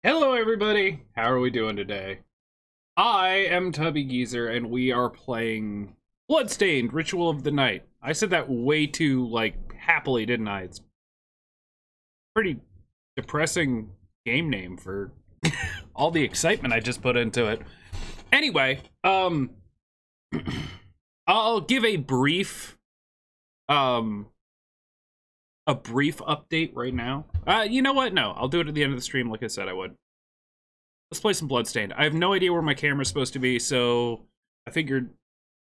Hello everybody! How are we doing today? I am TubbyGeezer and we are playing Bloodstained, Ritual of the Night. I said that way too, happily, didn't I? It's pretty depressing game name for all the excitement I just put into it. Anyway, I'll give a brief update right now. You know what? No, I'll do it at the end of the stream like I said I would. Let's play some Bloodstained. I have no idea where my camera's supposed to be, so I figured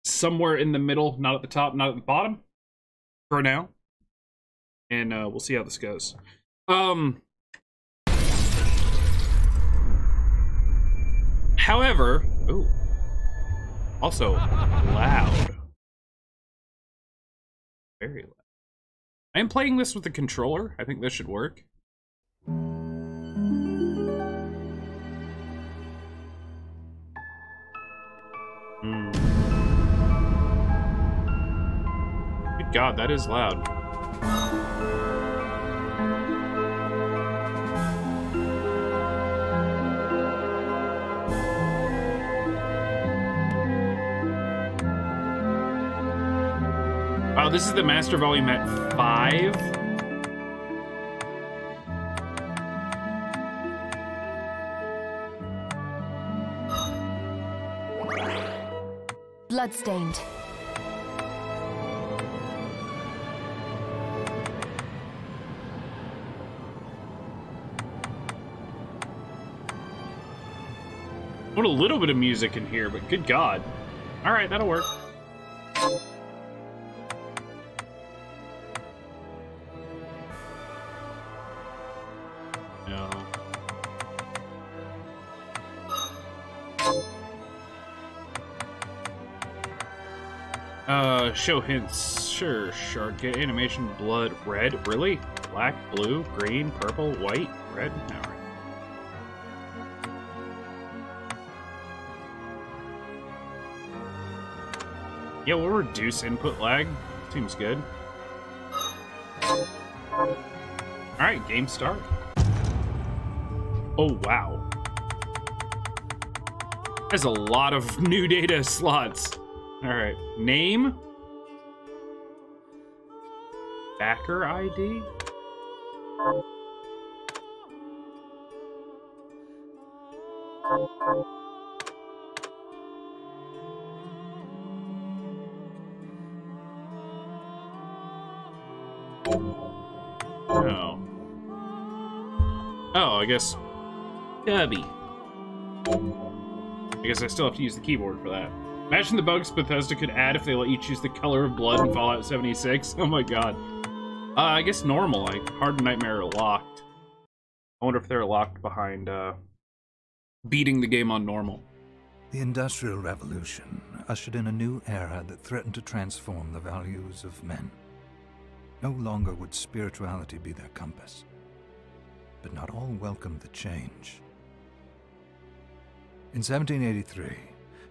somewhere in the middle, not at the top, not at the bottom, for now. And we'll see how this goes. However, ooh, also loud. Very loud. I am playing this with a controller. I think this should work. Good God, that is loud. Wow, this is the master volume at 5? Bloodstained. I want a little bit of music in here, but good God. Alright, that'll work. No. Show hints. Sure, shark. Get animation, blood, red. Really? Black, blue, green, purple, white, red? Alright. Yeah, we'll reduce input lag. Seems good. Alright, game start. Oh, wow. There's a lot of new data slots. Alright, name. Backer ID. Oh. Oh, I guess Tubby. I guess I still have to use the keyboard for that. Imagine the bugs Bethesda could add if they let you choose the color of blood in Fallout 76. Oh my God. I guess normal, like hard and nightmare are locked. I wonder if they're locked behind beating the game on normal. The Industrial Revolution ushered in a new era that threatened to transform the values of men. No longer would spirituality be their compass, but not all welcomed the change. In 1783,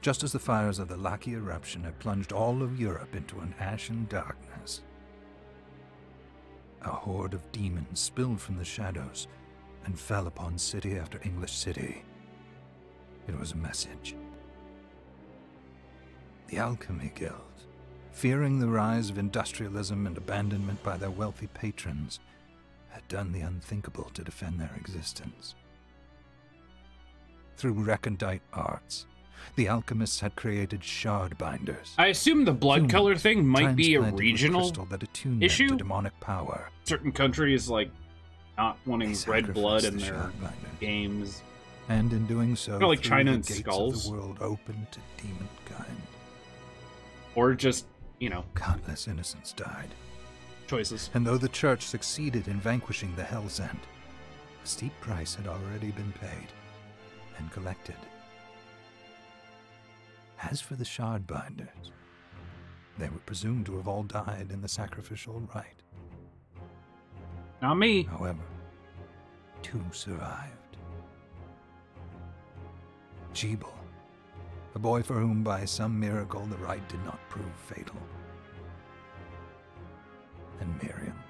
just as the fires of the Laki eruption had plunged all of Europe into an ashen darkness, a horde of demons spilled from the shadows and fell upon city after English city. It was a message. The Alchemy Guild, fearing the rise of industrialism and abandonment by their wealthy patrons, had done the unthinkable to defend their existence. Through recondite arts, the alchemists had shared shard binders. I assume the blood color thing might be a regional that attuned issue. To demonic power. Certain countries, like, not wanting red blood in their games. And in doing so, kind of like China and the gates Skulls. Of the world open to demonkind. Or just, you know, countless innocents died. Choices. And though the church succeeded in vanquishing the Hell's End, a steep price had already been paid and collected. As for the shard binders, they were presumed to have all died in the sacrificial rite. Not me. However, 2 survived. Jeeble, a boy for whom by some miracle the rite did not prove fatal. And Miriam,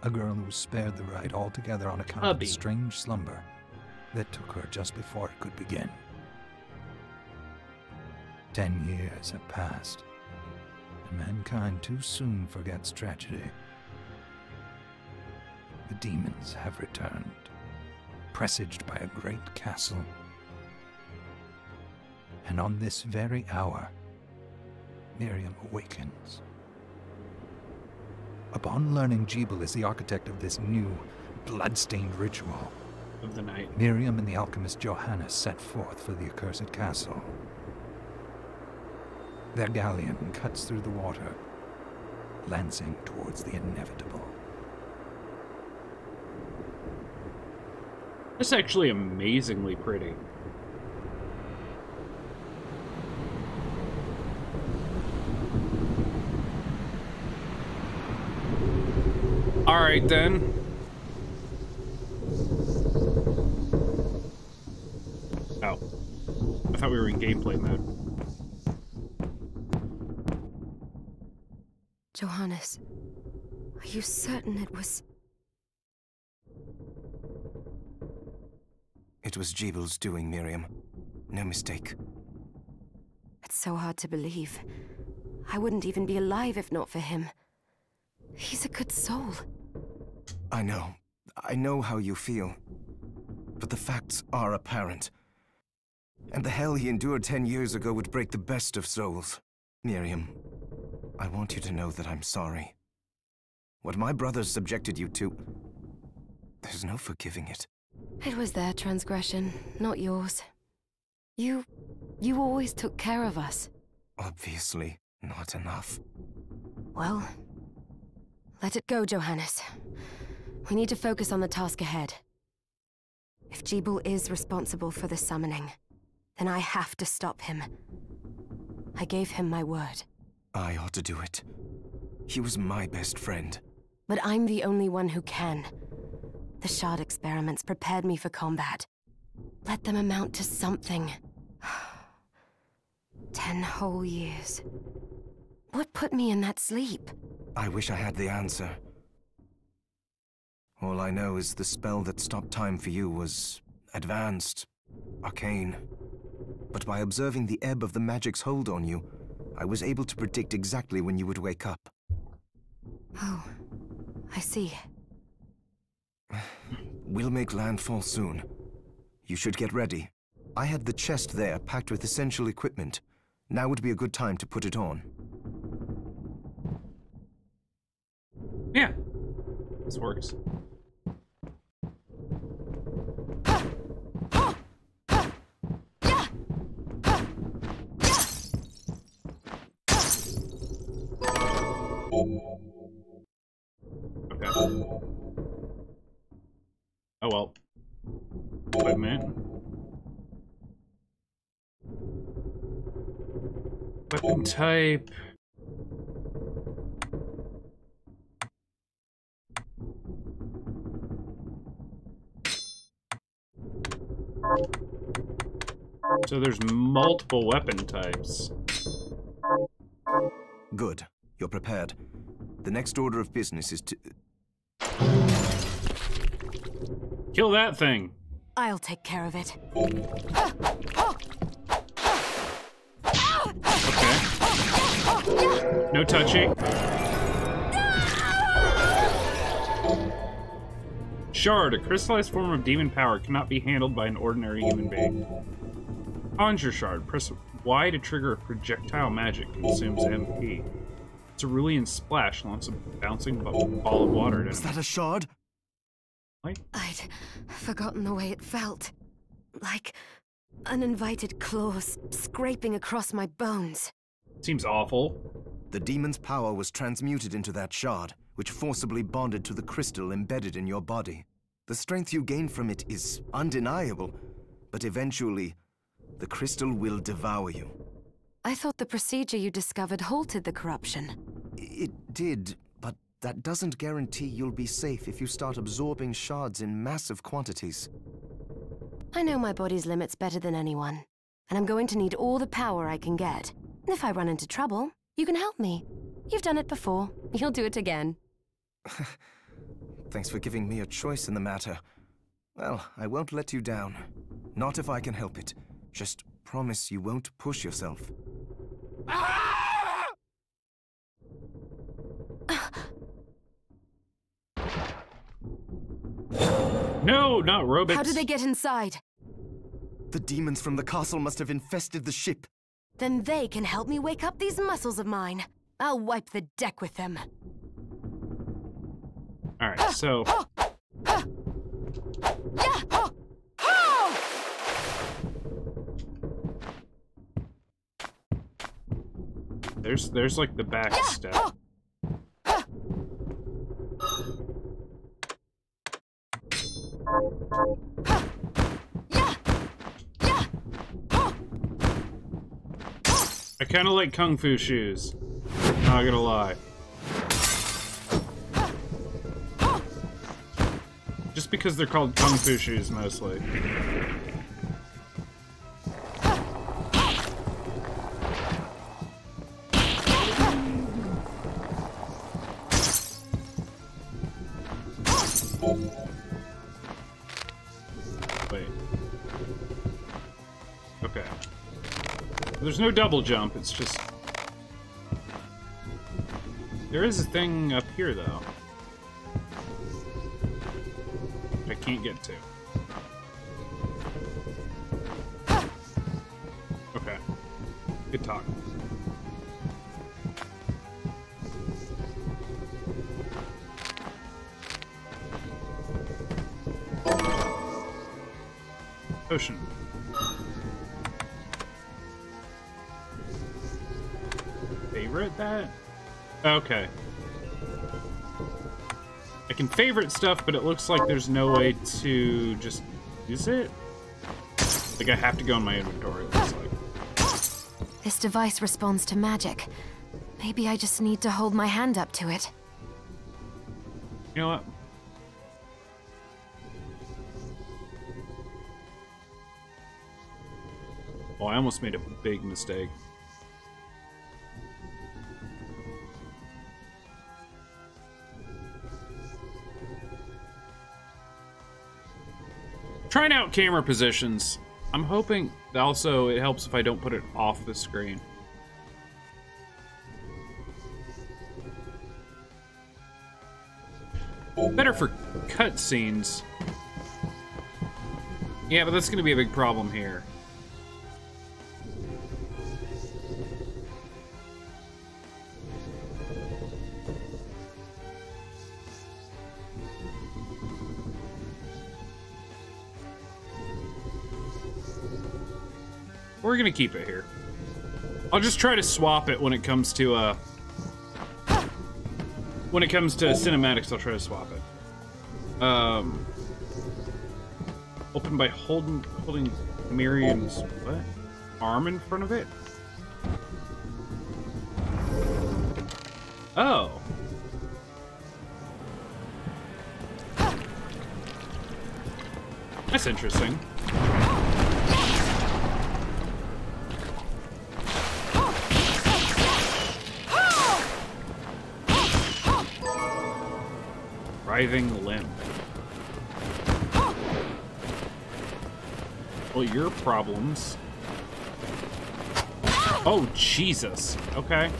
a girl who was spared the rite altogether on account of a strange slumber that took her just before it could begin. 10 years have passed, and mankind too soon forgets tragedy. The demons have returned, presaged by a great castle. And on this very hour, Miriam awakens. Upon learning Jeeble is the architect of this new, bloodstained ritual of the night, Miriam and the alchemist Johannes set forth for the accursed castle. Their galleon cuts through the water, lancing towards the inevitable. It's actually amazingly pretty. Alright then. Oh. I thought we were in gameplay mode. Johannes, are you certain it was... It was Jeeble's doing, Miriam. No mistake. It's so hard to believe. I wouldn't even be alive if not for him. He's a good soul. I know. I know how you feel. But the facts are apparent. And the hell he endured 10 years ago would break the best of souls. Miriam, I want you to know that I'm sorry. What my brothers subjected you to, there's no forgiving it. It was their transgression, not yours. You always took care of us. Obviously, not enough. Well, let it go, Johannes. We need to focus on the task ahead. If Jeeble is responsible for the summoning, then I have to stop him. I gave him my word. I ought to do it. He was my best friend. But I'm the only one who can. The shard experiments prepared me for combat. Let them amount to something. 10 whole years. What put me in that sleep? I wish I had the answer. All I know is the spell that stopped time for you was advanced, arcane. But by observing the ebb of the magic's hold on you, I was able to predict exactly when you would wake up. Oh, I see. We'll make landfall soon. You should get ready. I had the chest there packed with essential equipment. Now would be a good time to put it on. Yeah. This works. Okay. Oh well. Wait a minute. Weapon type. So there's multiple weapon types. Good. You're prepared. The next order of business is to... Kill that thing. I'll take care of it. Okay. No touching. Shard, a crystallized form of demon power, cannot be handled by an ordinary human being. Conjure Shard. Press Y to trigger a projectile magic. Consumes MP. Cerulean Splash launches a bouncing ball of water at Is him. that a shard? I'd forgotten the way it felt. Like uninvited claws scraping across my bones. Seems awful. The demon's power was transmuted into that shard, which forcibly bonded to the crystal embedded in your body. The strength you gain from it is undeniable, but eventually, the crystal will devour you. I thought the procedure you discovered halted the corruption. It did, but that doesn't guarantee you'll be safe if you start absorbing shards in massive quantities. I know my body's limits better than anyone, and I'm going to need all the power I can get. If I run into trouble, you can help me. You've done it before. You'll do it again. Thanks for giving me a choice in the matter. Well, I won't let you down. Not if I can help it. Just promise you won't push yourself. No, not robots. How did they get inside? The demons from the castle must have infested the ship. Then they can help me wake up these muscles of mine. I'll wipe the deck with them. Alright, so... There's like the back step. I kind of like kung fu shoes. Not gonna lie. Just because they're called kung fu shoes mostly. Wait. Okay. There's no double jump, it's just... There is a thing up here, though. I can't get to. Okay. Good talk. Potion. Favorite that? Okay. I can favorite stuff, but it looks like there's no way to just use it. Like, I have to go in my inventory, it looks like. This device responds to magic. Maybe I just need to hold my hand up to it. You know what? Oh, I almost made a big mistake. Trying out camera positions. I'm hoping also it helps if I don't put it off the screen. Better for cutscenes. Yeah, but that's gonna be a big problem here. We're gonna keep it here. I'll just try to swap it when it comes to cinematics. I'll try to swap it. Open by holding Miriam's what? Arm in front of it. Oh. That's interesting. Writhing limb. Well, your problems. Oh, Jesus. Okay.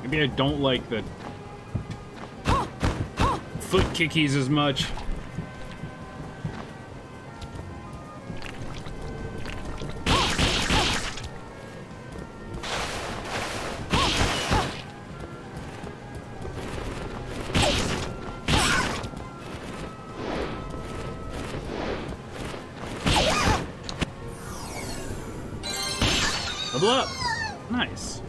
Maybe I don't like the foot kickies as much. Level up. Nice.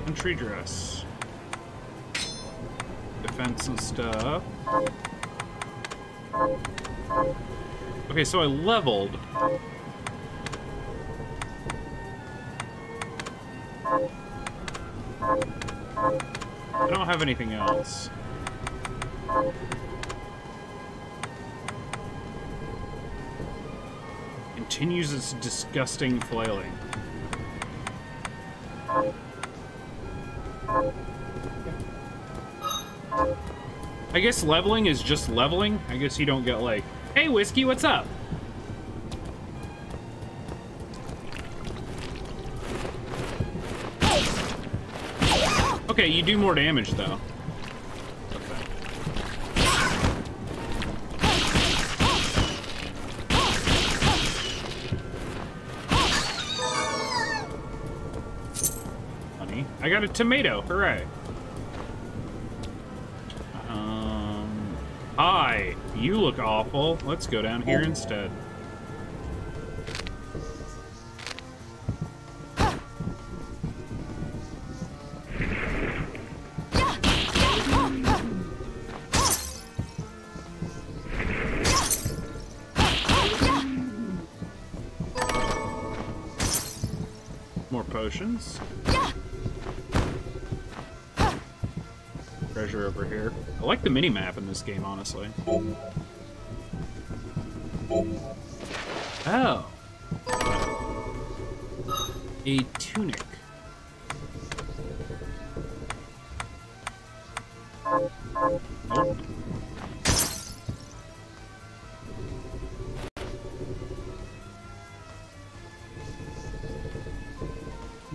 Country dress. Defense and stuff. Okay, so I leveled. I don't have anything else. Continues its disgusting flailing. I guess leveling is just leveling. I guess you don't get like, hey, Whiskey, what's up? Okay, you do more damage, though. Okay. Honey, I got a tomato. Hooray. Hi. You look awful. Let's go down here instead. More potions. Treasure over here. I like the mini-map in this game, honestly. Oh. A tunic. Nope.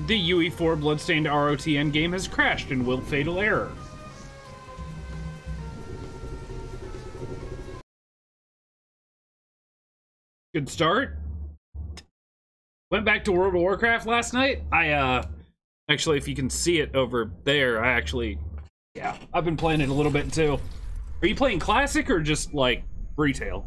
The UE4 Bloodstained ROTN game has crashed and will fatal error. Good start. Went back to World of Warcraft last night. Actually, if you can see it over there, yeah, I've been playing it a little bit too. Are you playing Classic or just, like, retail?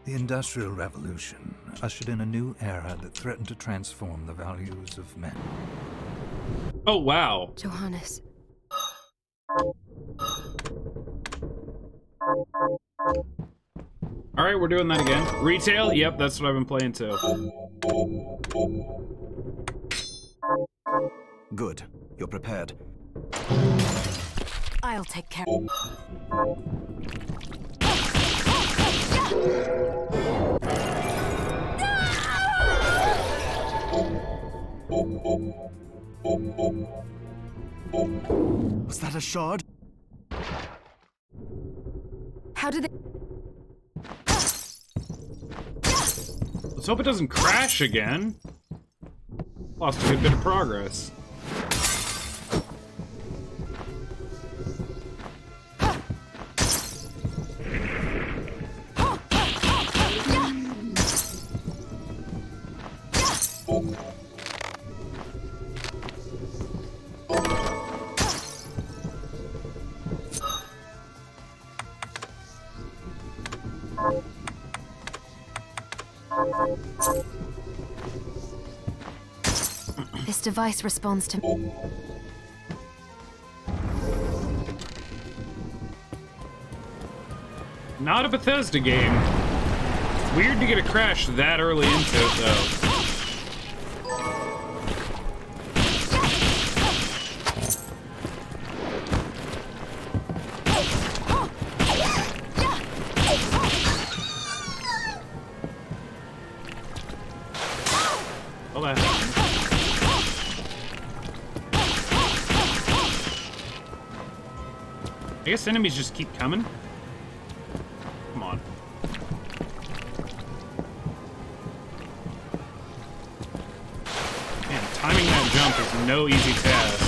The Industrial Revolution ushered in a new era that threatened to transform the values of men. Oh, wow. Johannes. Alright, we're doing that again. Retail? Yep, that's what I've been playing too. Good. You're prepared. I'll take care. Was that a shard? How did they... Let's hope it doesn't crash again. Lost a good bit of progress. This device responds to... Not a Bethesda game. Weird to get a crash that early into it, though. Well, that happened. I guess enemies just keep coming. Come on. Man, timing that jump is no easy task.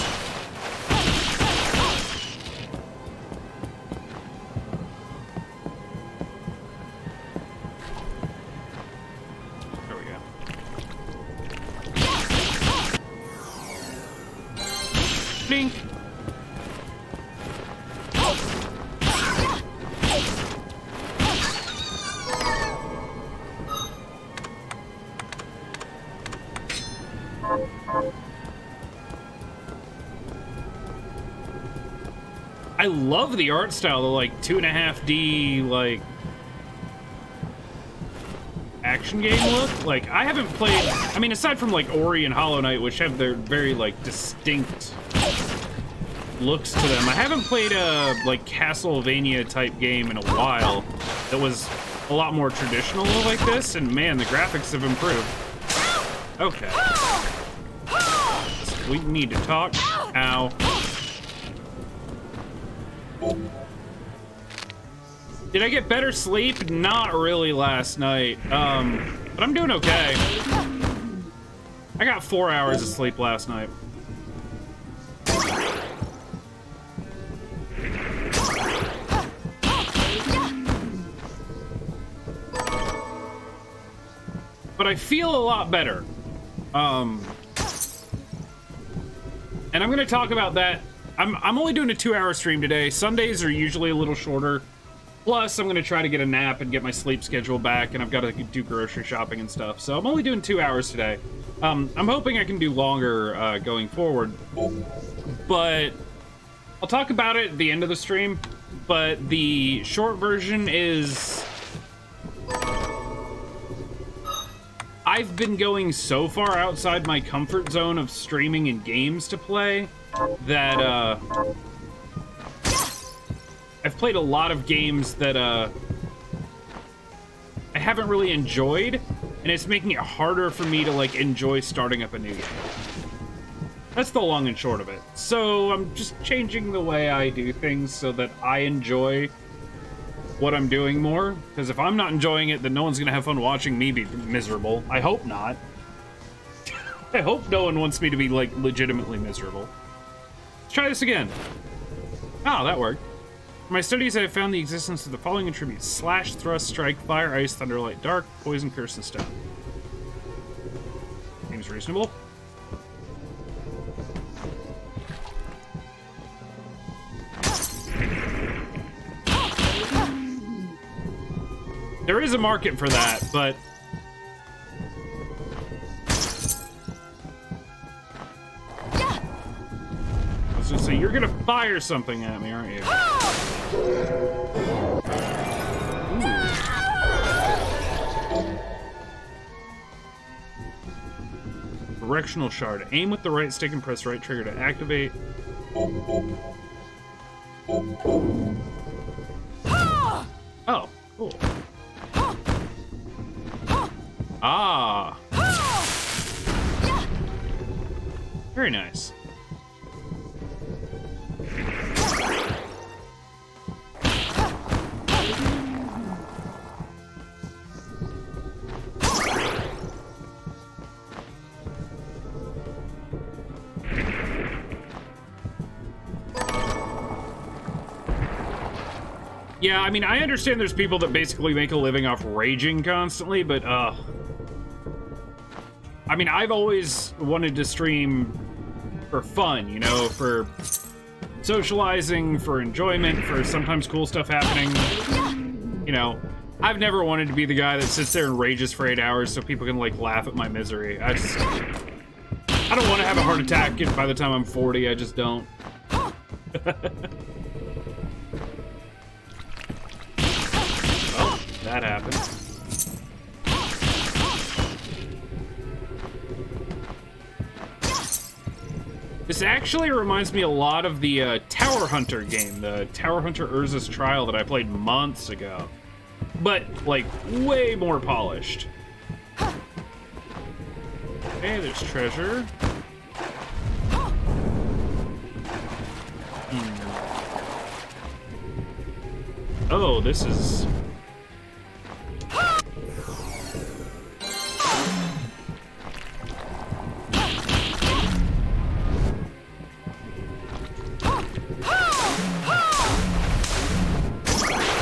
There we go. Blink. I love the art style, the like 2.5D like action game look. Like, I haven't played, I mean, aside from like Ori and Hollow Knight, which have their very like distinct looks to them, I haven't played a like Castlevania type game in a while that was a lot more traditional like this, and man, the graphics have improved. Okay. We need to talk. Ow. Did I get better sleep? Not really last night. But I'm doing okay. I got 4 hours of sleep last night. But I feel a lot better. And I'm gonna talk about that. I'm only doing a 2-hour stream today. Sundays are usually a little shorter. Plus, I'm gonna try to get a nap and get my sleep schedule back, and I've got to do grocery shopping and stuff. So I'm only doing 2 hours today. I'm hoping I can do longer going forward. But I'll talk about it at the end of the stream. But the short version is, I've been going so far outside my comfort zone of streaming and games to play that I've played a lot of games that I haven't really enjoyed, and it's making it harder for me to like enjoy starting up a new game. That's the long and short of it. So I'm just changing the way I do things so that I enjoy what I'm doing more, because if I'm not enjoying it, then no one's gonna have fun watching me be miserable. I hope not. I hope no one wants me to be like legitimately miserable. Let's try this again. Oh, that worked. For my studies, I have found the existence of the following attributes: slash, thrust, strike, fire, ice, thunder, light, dark, poison, curse, and stone. Seems reasonable. There is a market for that, but I was gonna say, you're gonna fire something at me, aren't you? Ooh. Directional shard. Aim with the right stick and press right trigger to activate. Oh, cool. Ah. Very nice. Yeah, I mean, I understand there's people that basically make a living off raging constantly, but, I mean, I've always wanted to stream for fun, you know, for socializing, for enjoyment, for sometimes cool stuff happening. You know, I've never wanted to be the guy that sits there and rages for 8 hours so people can, like, laugh at my misery. I don't want to have a heart attack by the time I'm 40, I just don't. Well, that happened. This actually reminds me a lot of the Tower Hunter game, the Tower Hunter Urza's Trial that I played months ago. But, like, way more polished. Okay, there's treasure. Oh, this is...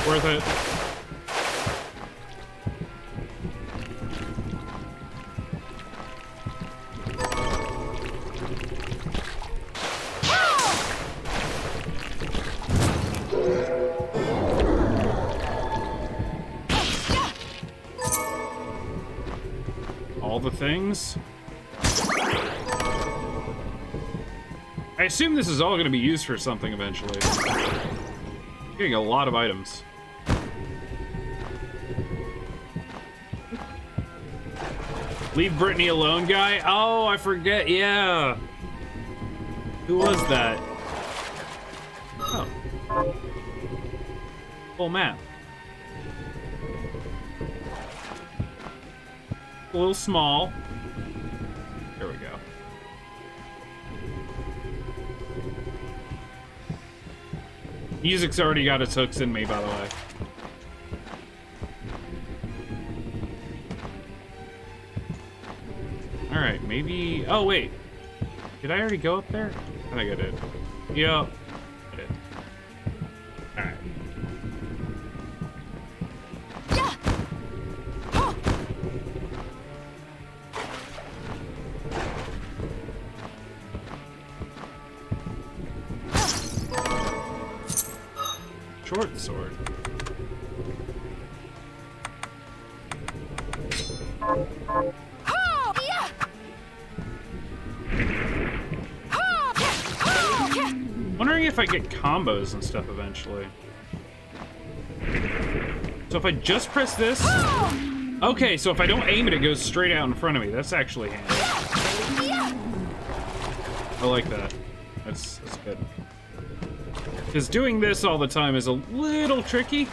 worth it. All the things. I assume this is all going to be used for something eventually. Getting a lot of items. Leave Brittany alone, guy? Oh, I forget. Yeah. Who was that? Oh. Full map. A little small. There we go. Music's already got its hooks in me, by the way. Alright, maybe... Oh, wait. Did I already go up there? I think I did. Yep. I did. Alright. Short sword. Wondering if I get combos and stuff eventually. So if I just press this... Okay, so if I don't aim it, it goes straight out in front of me. That's actually handy. I like that. That's good. Because doing this all the time is a little tricky.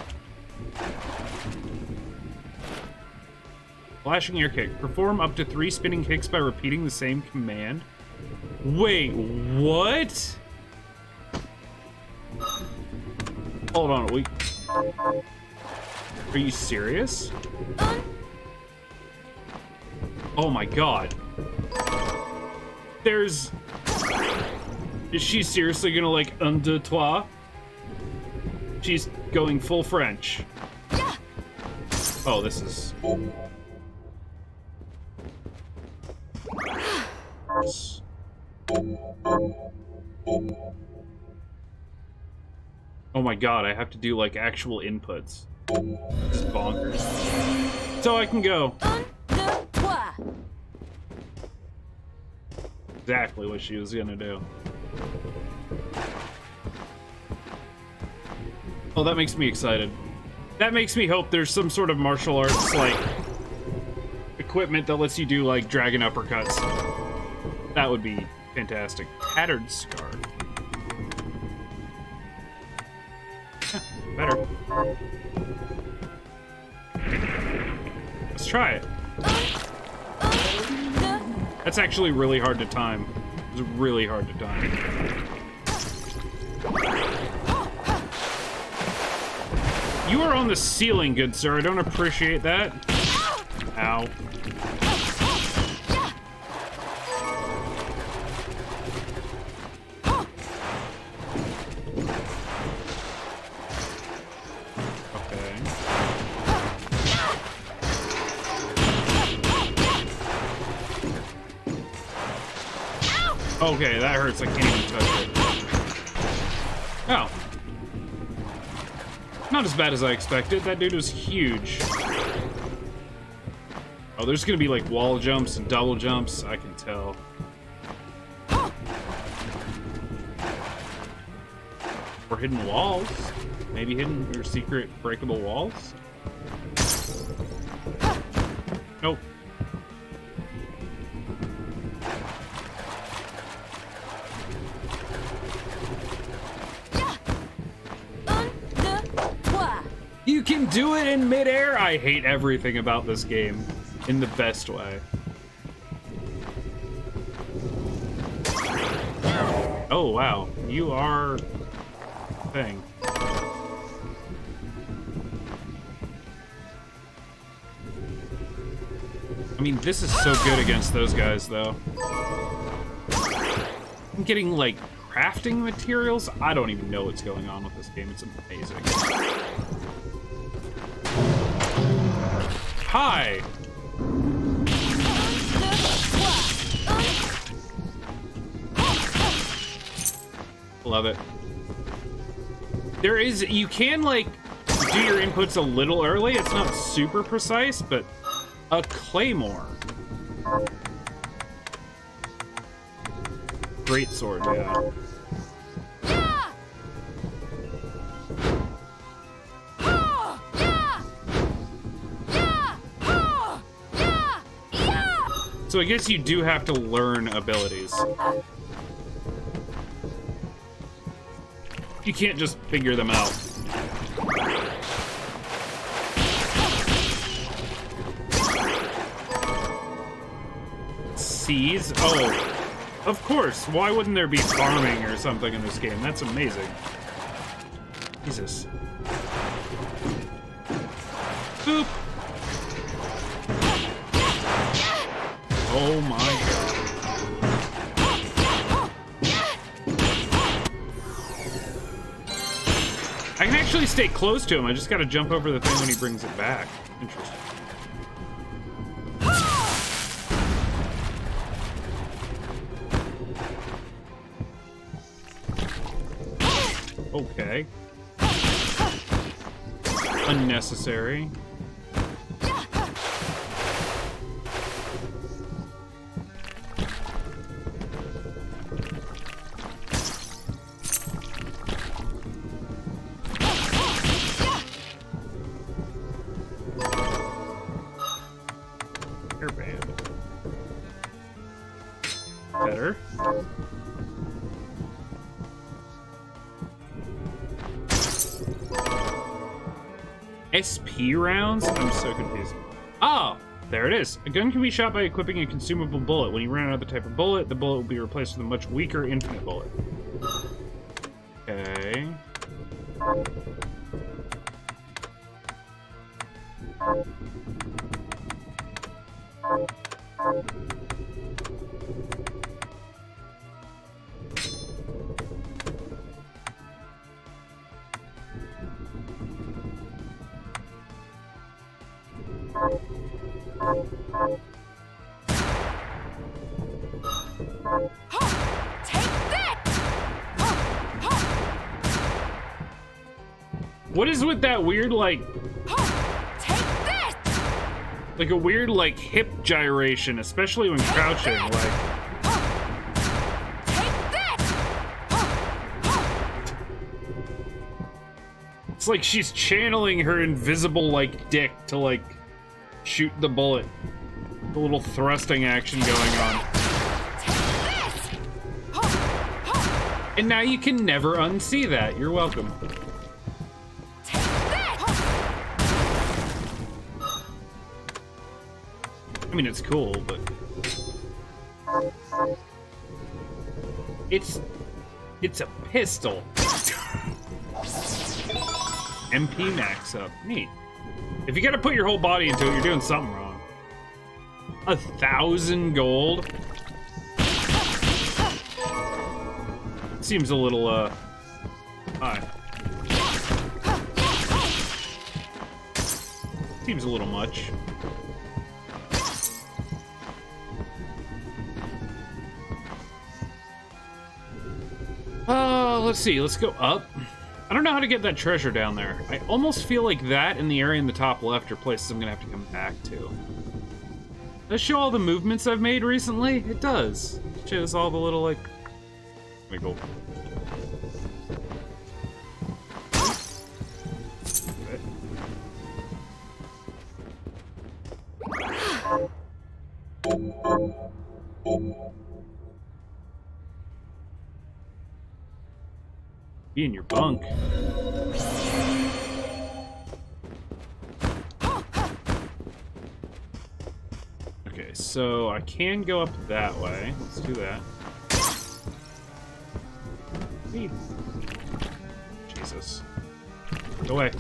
Flashing air kick. Perform up to 3 spinning kicks by repeating the same command. Wait, what? Hold on, are you serious? Oh my god. Is she seriously gonna like un deux trois? She's going full French. Oh, this is... Oh my god, I have to do like actual inputs. This is bonkers. So I can go. Exactly what she was gonna do. Oh, that makes me excited. That makes me hope there's some sort of martial arts, like, equipment that lets you do, like, dragon uppercuts. That would be fantastic. Tattered scarf. Better. Let's try it. That's actually really hard to time. It's really hard to time. You are on the ceiling, good sir. I don't appreciate that. Ow. Okay, that hurts. I can't even touch it. Oh. Not as bad as I expected. That dude was huge. Oh, there's gonna be like wall jumps and double jumps. I can tell. Or hidden walls. Maybe hidden or secret breakable walls. Nope. You can do it in midair. I hate everything about this game in the best way. Oh, wow. You are a thing. I mean, this is so good against those guys, though. I'm getting, like, crafting materials. I don't even know what's going on with this game. It's amazing. Hi! Love it. There is, you can like do your inputs a little early. It's not super precise, but a claymore. great sword, yeah. So I guess you do have to learn abilities. You can't just figure them out. Seas? Oh, of course. Why wouldn't there be farming or something in this game? That's amazing. Jesus. Boop. Oh my god. I can actually stay close to him. I just gotta jump over the thing when he brings it back. Interesting. Okay. Unnecessary. Hairband. Better. SP rounds? I'm so confused. Oh, there it is. A gun can be shot by equipping a consumable bullet. When you run out of the type of bullet, the bullet will be replaced with a much weaker infinite bullet. Okay. What is with that weird, like... Like a weird, like, hip gyration, especially when crouching, like... It's like she's channeling her invisible, like, dick to, like, shoot the bullet. A little thrusting action going on. And now you can never unsee that. You're welcome. I mean, it's cool, but... It's a pistol. MP max up. Neat. If you gotta put your whole body into it, you're doing something wrong. 1,000 gold? Seems a little, high. Seems a little much. Let's see, let's go up. I don't know how to get that treasure down there. I almost feel like that and the area in the top left are places I'm gonna have to come back to. Does that show all the movements I've made recently? It does. It shows all the little, like... Let me go. Be in your bunk. Okay, so I can go up that way. Let's do that. Hey. Jesus. Go away.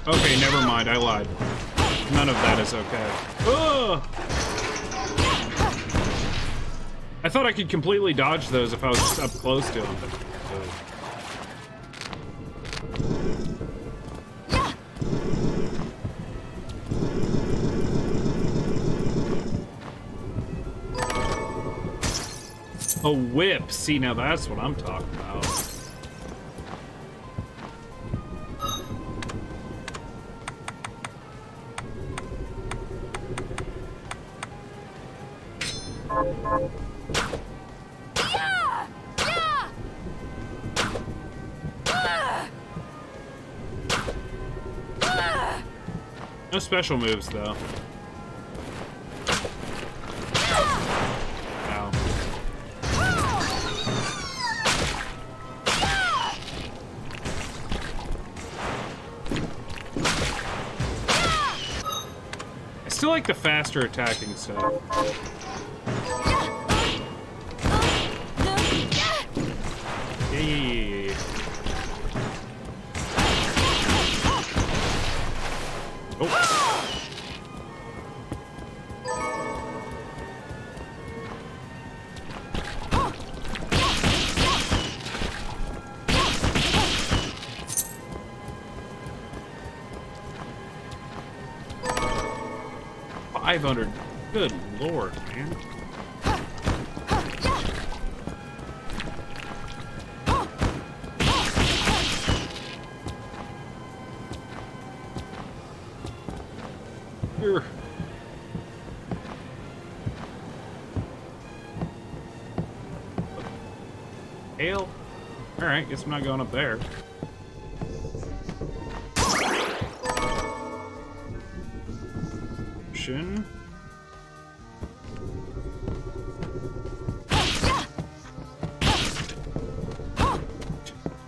Okay, never mind, I lied. None of that is okay. Ugh! I thought I could completely dodge those if I was just up close to them, but... A whip. See, now that's what I'm talking about. No special moves, though. Ow. I still like the faster attacking stuff. Yeah. Oh. 500. Good lord, man. Here. Hail? Alright, guess I'm not going up there. Option.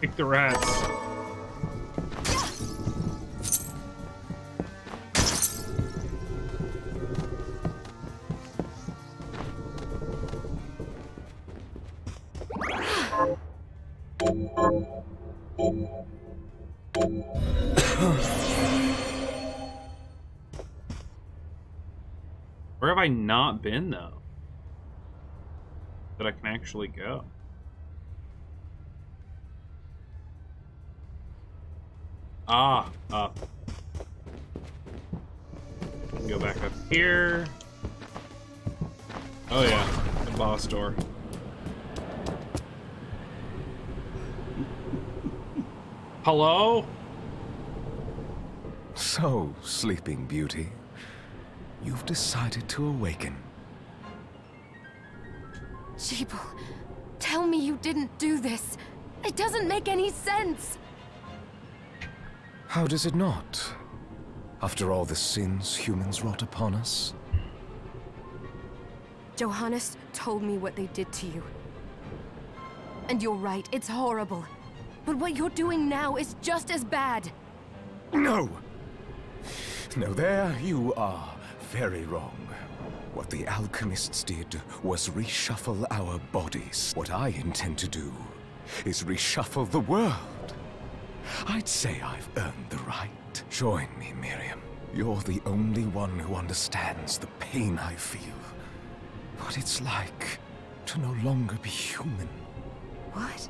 Take the rats. Where have I not been, though? That I can actually go? Ah, up. Go back up here. Oh yeah, the boss door. Hello? So, Sleeping Beauty, you've decided to awaken. Jeeble, tell me you didn't do this. It doesn't make any sense. How does it not? After all the sins humans wrought upon us? Johannes told me what they did to you. And you're right, it's horrible. But what you're doing now is just as bad. No! No, there you are very wrong. What the alchemists did was reshuffle our bodies. What I intend to do is reshuffle the world. I'd say I've earned the right. Join me, Miriam. You're the only one who understands the pain I feel. What it's like to no longer be human. What?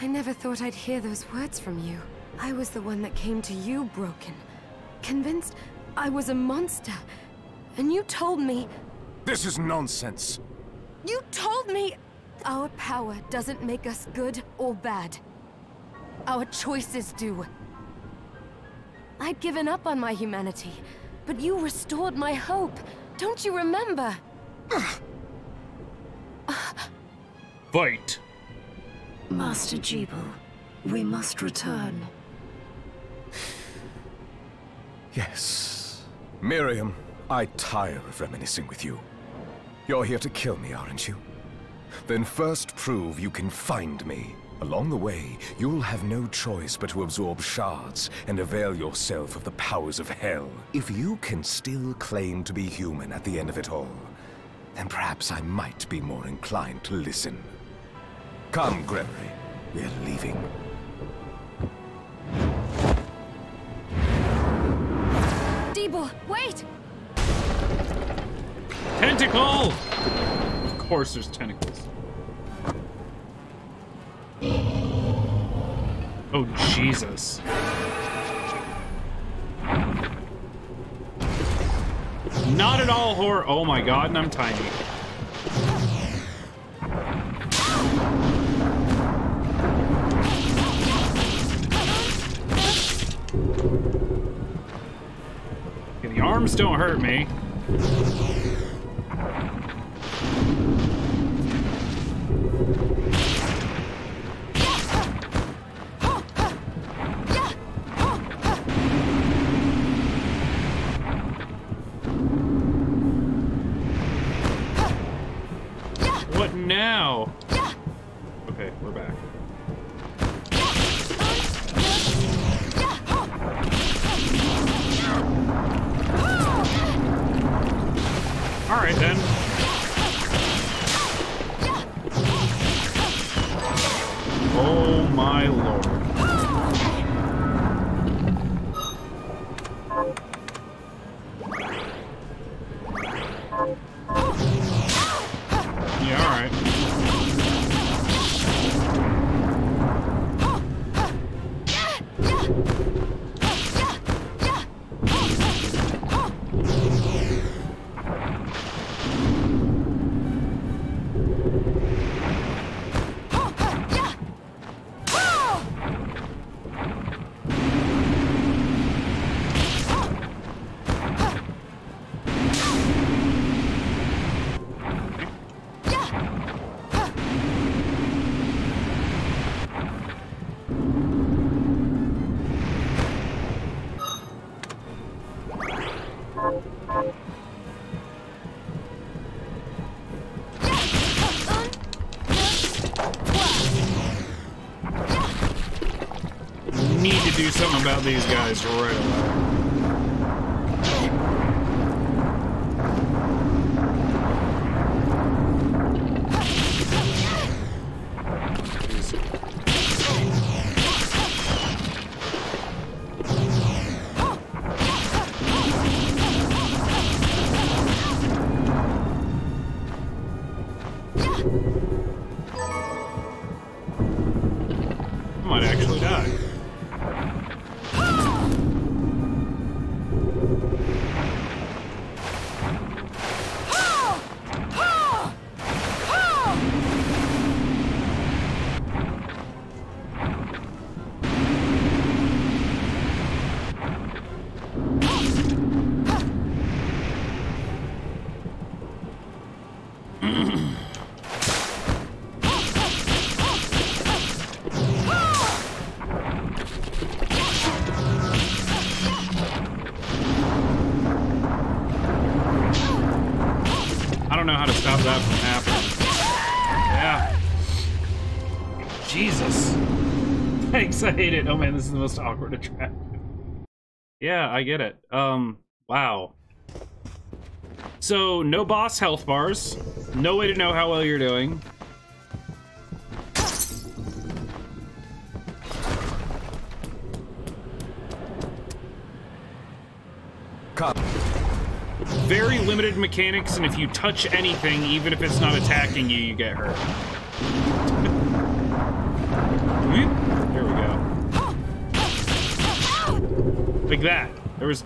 I never thought I'd hear those words from you. I was the one that came to you broken, convinced I was a monster. And you told me... This is nonsense. You told me our power doesn't make us good or bad. Our choices do. I'd given up on my humanity, but you restored my hope. Don't you remember? Fight. Master Jeeble, we must return. Yes. Miriam, I tire of reminiscing with you. You're here to kill me, aren't you? Then first prove you can find me. Along the way, you'll have no choice but to absorb shards and avail yourself of the powers of hell. If you can still claim to be human at the end of it all, then perhaps I might be more inclined to listen. Come, Gregory. We're leaving. Jeeble, wait! Tentacle! Of course there's tentacles. Oh, Jesus. Not at all horror. Oh my god, and I'm tiny. arms don't hurt me. What now? Okay, we're back. All right, then. Oh, my lord. Yeah, all right. Need to do something about these guys right away. I might actually die. I don't know how to stop that from happening. Yeah. Jesus. Thanks, I hate it. Oh man, this is the most awkward attraction. Yeah, I get it. Wow. So, no boss health bars. No way to know how well you're doing. Cop. Very limited mechanics, and if you touch anything, even if it's not attacking you, you get hurt. There we go. Like that. There was...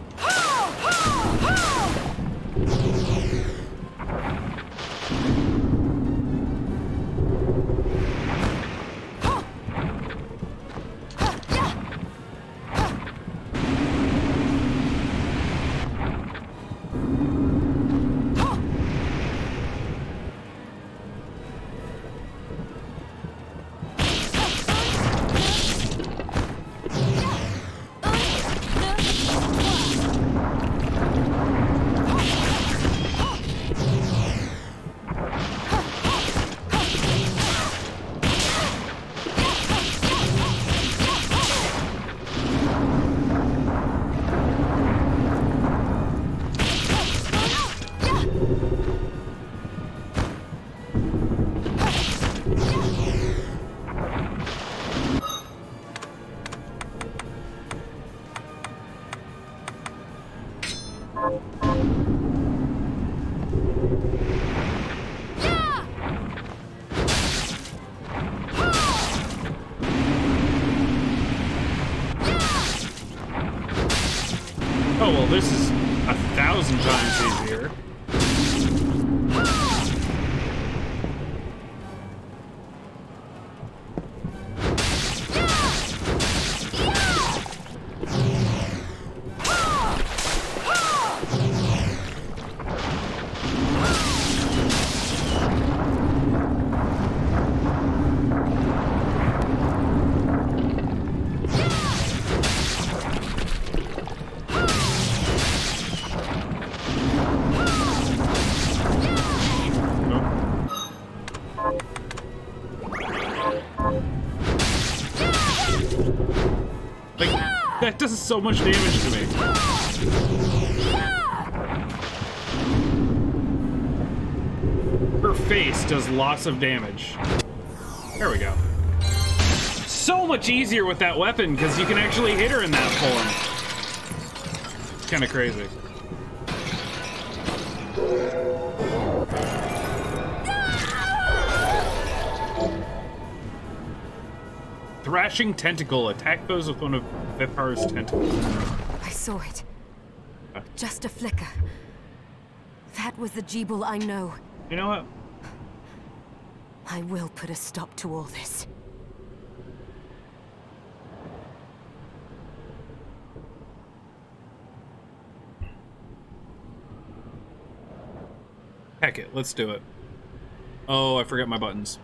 Oh, well, this is 1,000 times easier. does so much damage to me. Her face does lots of damage. There we go. So much easier with that weapon because you can actually hit her in that form. It's kind of crazy. Thrashing Tentacle. Attack foes with one of Viphar's tentacles. I saw it. Just a flicker. That was the Jeeble I know. You know what? I will put a stop to all this. Heck it, let's do it. Oh, I forgot my buttons.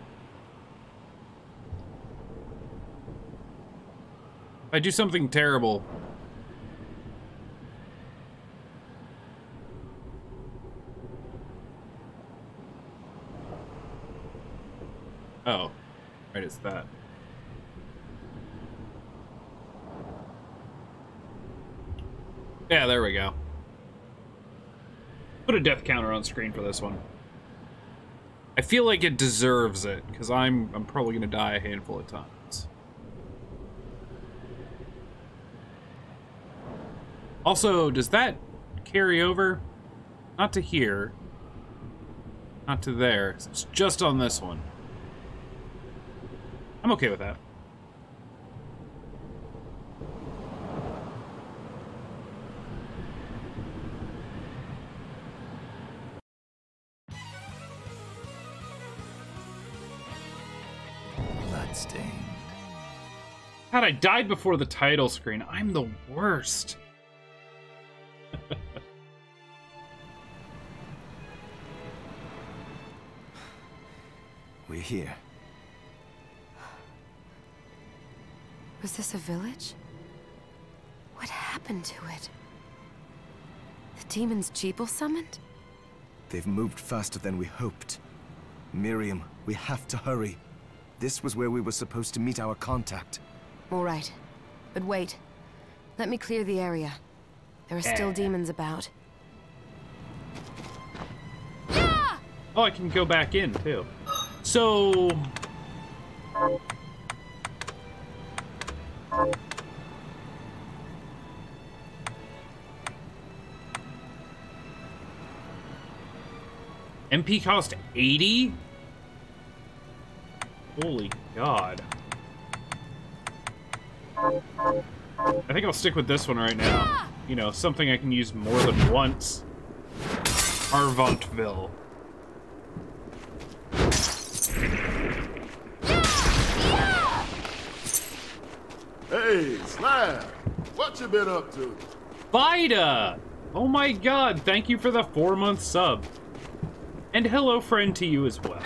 If I do something terrible. Oh, right, it's that. Yeah, there we go. Put a death counter on screen for this one. I feel like it deserves it, because I'm probably gonna die a handful of times. Also, does that carry over? Not to here. Not to there. It's just on this one. I'm okay with that. Bloodstained. God, I died before the title screen. I'm the worst. We're here. Was this a village? What happened to it? The demons Jeeble summoned? They've moved faster than we hoped. Miriam, we have to hurry. This was where we were supposed to meet our contact. All right. But wait. Let me clear the area. There are still demons about. Oh, I can go back in, too. So... MP cost 80? Holy God. I think I'll stick with this one right now. You know, something I can use more than once. Arvantville. Hey, Slab, what you been up to? Vida! Oh my God, thank you for the 4-month sub. And hello friend to you as well.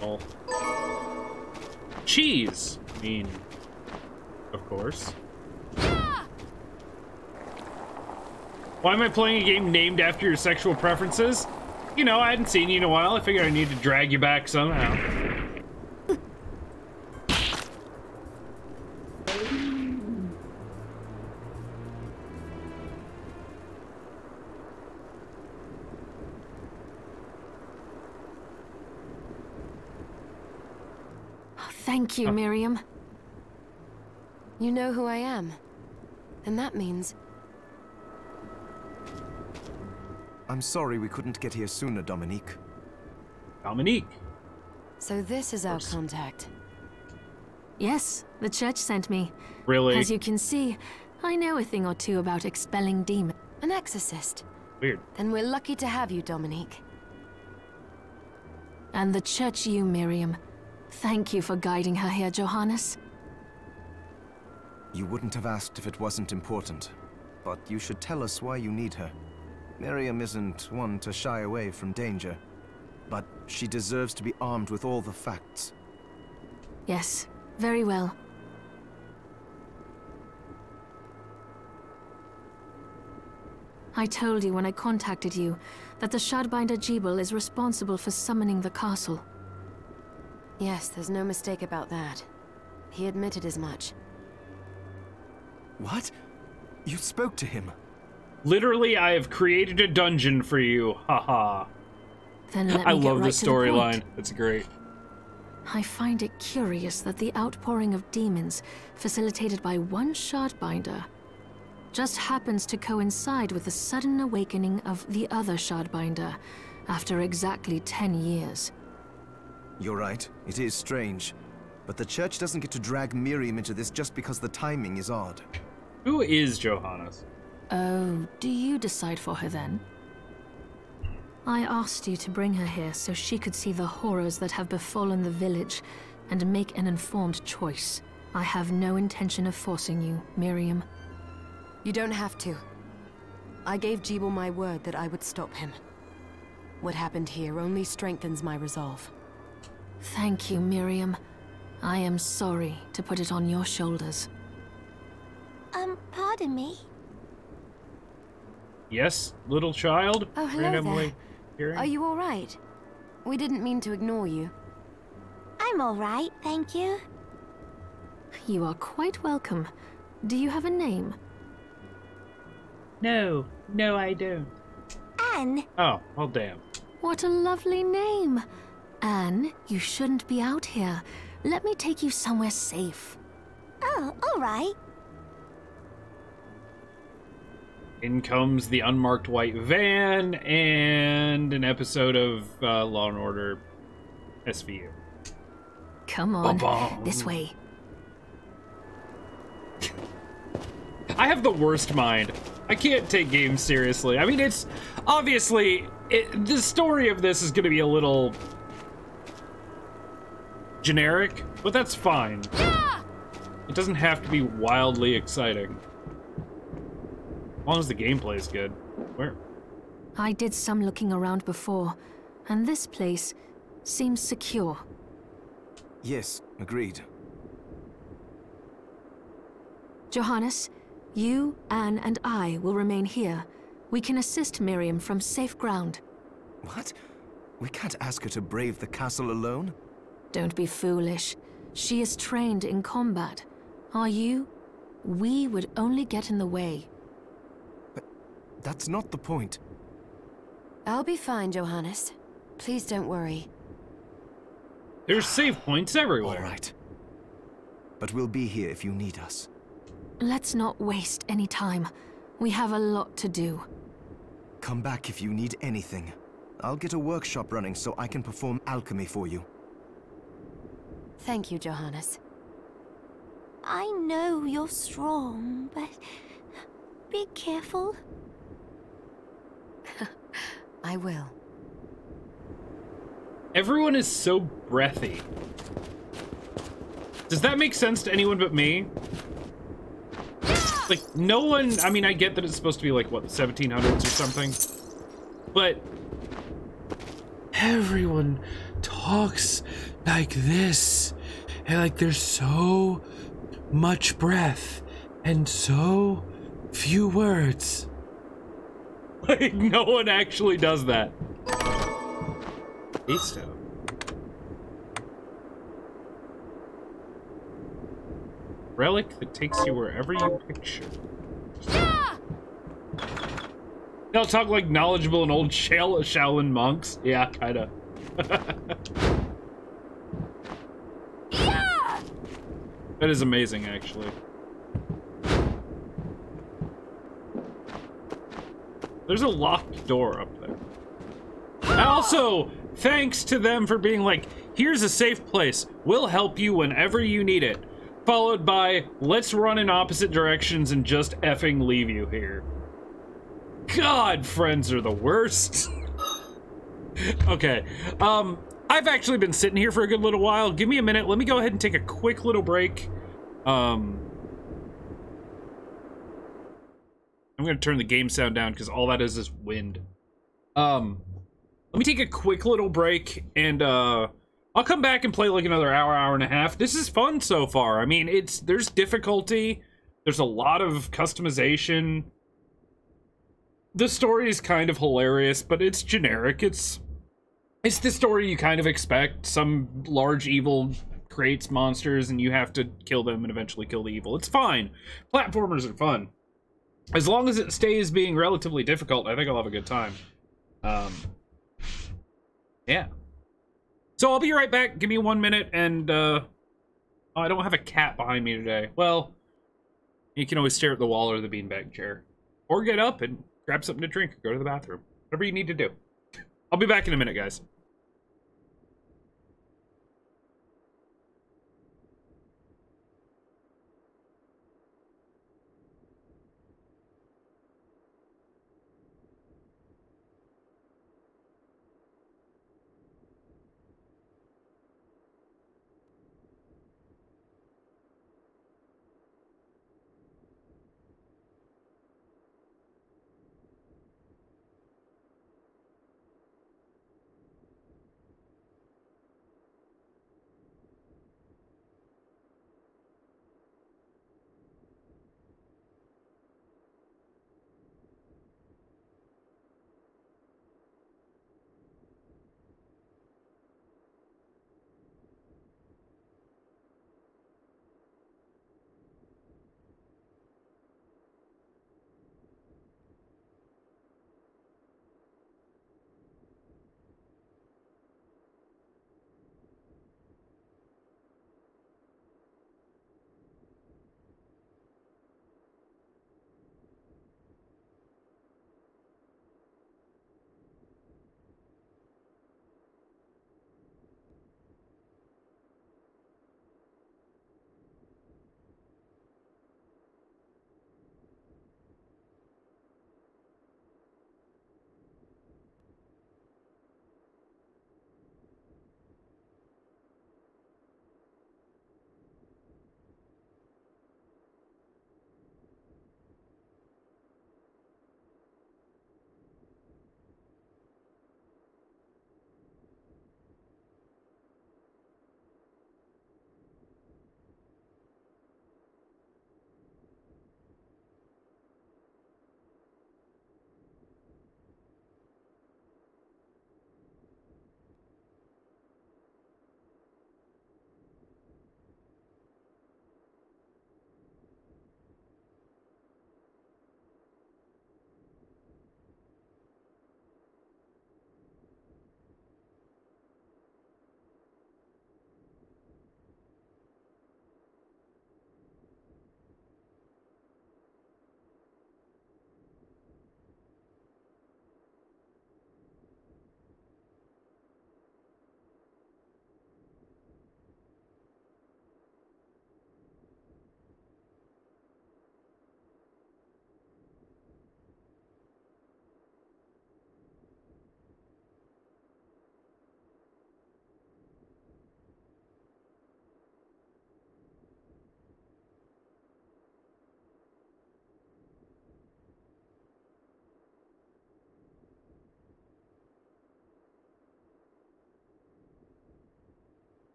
Oh. Cheese! I mean, of course. Why am I playing a game named after your sexual preferences? You know, I hadn't seen you in a while. I figured I need to drag you back somehow. Thank you, Miriam. You know who I am. And that means... I'm sorry we couldn't get here sooner, Dominique. Dominique. So this is our contact. Yes, the church sent me. Really? As you can see, I know a thing or two about expelling demons. An exorcist. Weird. Then we're lucky to have you, Dominique. And the church you, Miriam. Thank you for guiding her here, Johannes. You wouldn't have asked if it wasn't important, but you should tell us why you need her. Miriam isn't one to shy away from danger, but she deserves to be armed with all the facts. Yes, very well. I told you when I contacted you that the Shardbinder Jebel is responsible for summoning the castle. Yes, there's no mistake about that. He admitted as much. What? You spoke to him? Literally, I have created a dungeon for you. Haha. Then let me I get love right the to the point. storyline. It's great. I find it curious that the outpouring of demons, facilitated by one Shardbinder, just happens to coincide with the sudden awakening of the other Shardbinder after exactly 10 years. You're right, it is strange. But the Church doesn't get to drag Miriam into this just because the timing is odd. Who is Johannes? Oh, do you decide for her then? I asked you to bring her here so she could see the horrors that have befallen the village and make an informed choice. I have no intention of forcing you, Miriam. You don't have to. I gave Jebel my word that I would stop him. What happened here only strengthens my resolve. Thank you, Miriam. I am sorry to put it on your shoulders. Pardon me? Yes, little child? Oh, hello Randomly there. hearing? Are you all right? We didn't mean to ignore you. I'm all right, thank you. You are quite welcome. Do you have a name? No, I don't. Anne. Oh, well, damn. What a lovely name. Anne, you shouldn't be out here. Let me take you somewhere safe. Oh, all right. In comes the unmarked white van and an episode of Law & Order SVU. Come on, Ba-bum. this way. I have the worst mind. I can't take games seriously. I mean, it's obviously the story of this is going to be a little generic, but that's fine. It doesn't have to be wildly exciting. As long as the gameplay is good. Where? I did some looking around before, and this place seems secure. Yes, agreed. Johannes, you, Anne, and I will remain here. We can assist Miriam from safe ground. What? We can't ask her to brave the castle alone? Don't be foolish. She is trained in combat. Are you? We would only get in the way. That's not the point. I'll be fine, Johannes. Please don't worry. There's save points everywhere. All right. But we'll be here if you need us. Let's not waste any time. We have a lot to do. Come back if you need anything. I'll get a workshop running so I can perform alchemy for you. Thank you, Johannes. I know you're strong, but be careful. I will. Everyone is so breathy. Does that make sense to anyone but me? Like, no one... I mean, I get that it's supposed to be like, what, the 1700s or something? But... everyone talks like this. And, like, there's so much breath and so few words. Like, no one actually does that. 8 stone. Relic that takes you wherever you picture. They'll talk like knowledgeable and old Shaolin monks. Yeah, kinda. That is amazing, actually. There's a locked door up there. And also, thanks to them for being like, here's a safe place. We'll help you whenever you need it. Followed by, let's run in opposite directions and just effing leave you here. God, friends are the worst. Okay, I've actually been sitting here for a good little while. Give me a minute. Let me go ahead and take a quick little break. I'm gonna turn the game sound down because all that is wind. Let me take a quick little break and I'll come back and play like another hour and a half. This is fun so far. I mean, there's difficulty. There's a lot of customization. The story is kind of hilarious, but it's generic. It's the story you kind of expect. Some large evil creates monsters, and you have to kill them and eventually kill the evil. It's fine. Platformers are fun. As long as it stays being relatively difficult, I think I'll have a good time. Yeah. So I'll be right back. Give me 1 minute, and, oh, I don't have a cat behind me today. Well, you can always stare at the wall or the beanbag chair. Or get up and grab something to drink or go to the bathroom. Whatever you need to do. I'll be back in a minute, guys.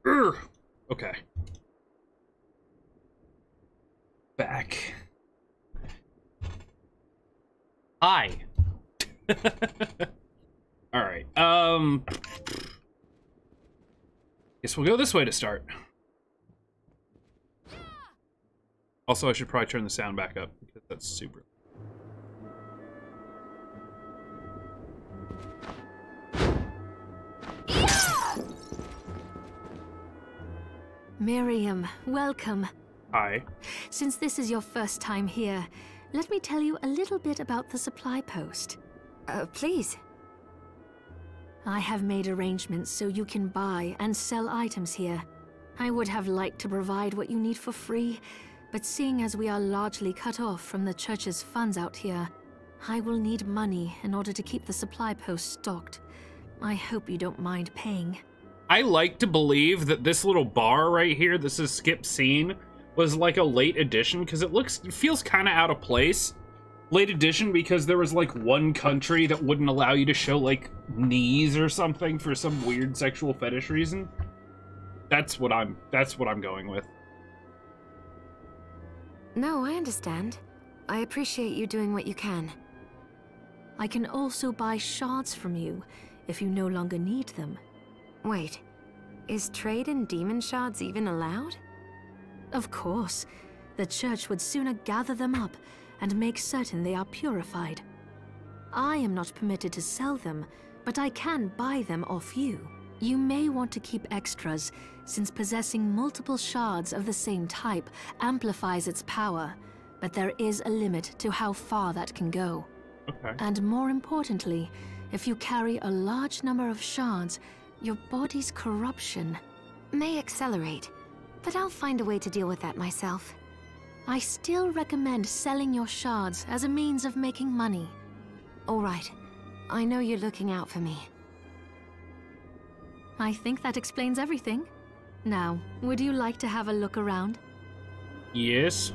Urgh. Okay. Back. Hi. Alright, guess we'll go this way to start. Also, I should probably turn the sound back up, because that's super... Miriam, welcome. Hi. Since this is your first time here, let me tell you a little bit about the supply post. Please. I have made arrangements so you can buy and sell items here. I would have liked to provide what you need for free, but seeing as we are largely cut off from the church's funds out here, I will need money in order to keep the supply post stocked. I hope you don't mind paying. I like to believe that this little bar right here, this is skip scene, was like a late edition, because it feels kind of out of place. Late edition because there was like one country that wouldn't allow you to show like knees or something for some weird sexual fetish reason. That's what I'm going with. No, I understand. I appreciate you doing what you can. I can also buy shards from you if you no longer need them. Wait, is trade in demon shards even allowed? Of course. The church would sooner gather them up and make certain they are purified. I am not permitted to sell them, but I can buy them off you. You may want to keep extras, since possessing multiple shards of the same type amplifies its power, but there is a limit to how far that can go. Okay. And more importantly, if you carry a large number of shards, your body's corruption may accelerate, but I'll find a way to deal with that myself. I still recommend selling your shards as a means of making money. All right. I know you're looking out for me. I think that explains everything. Now, would you like to have a look around? Yes.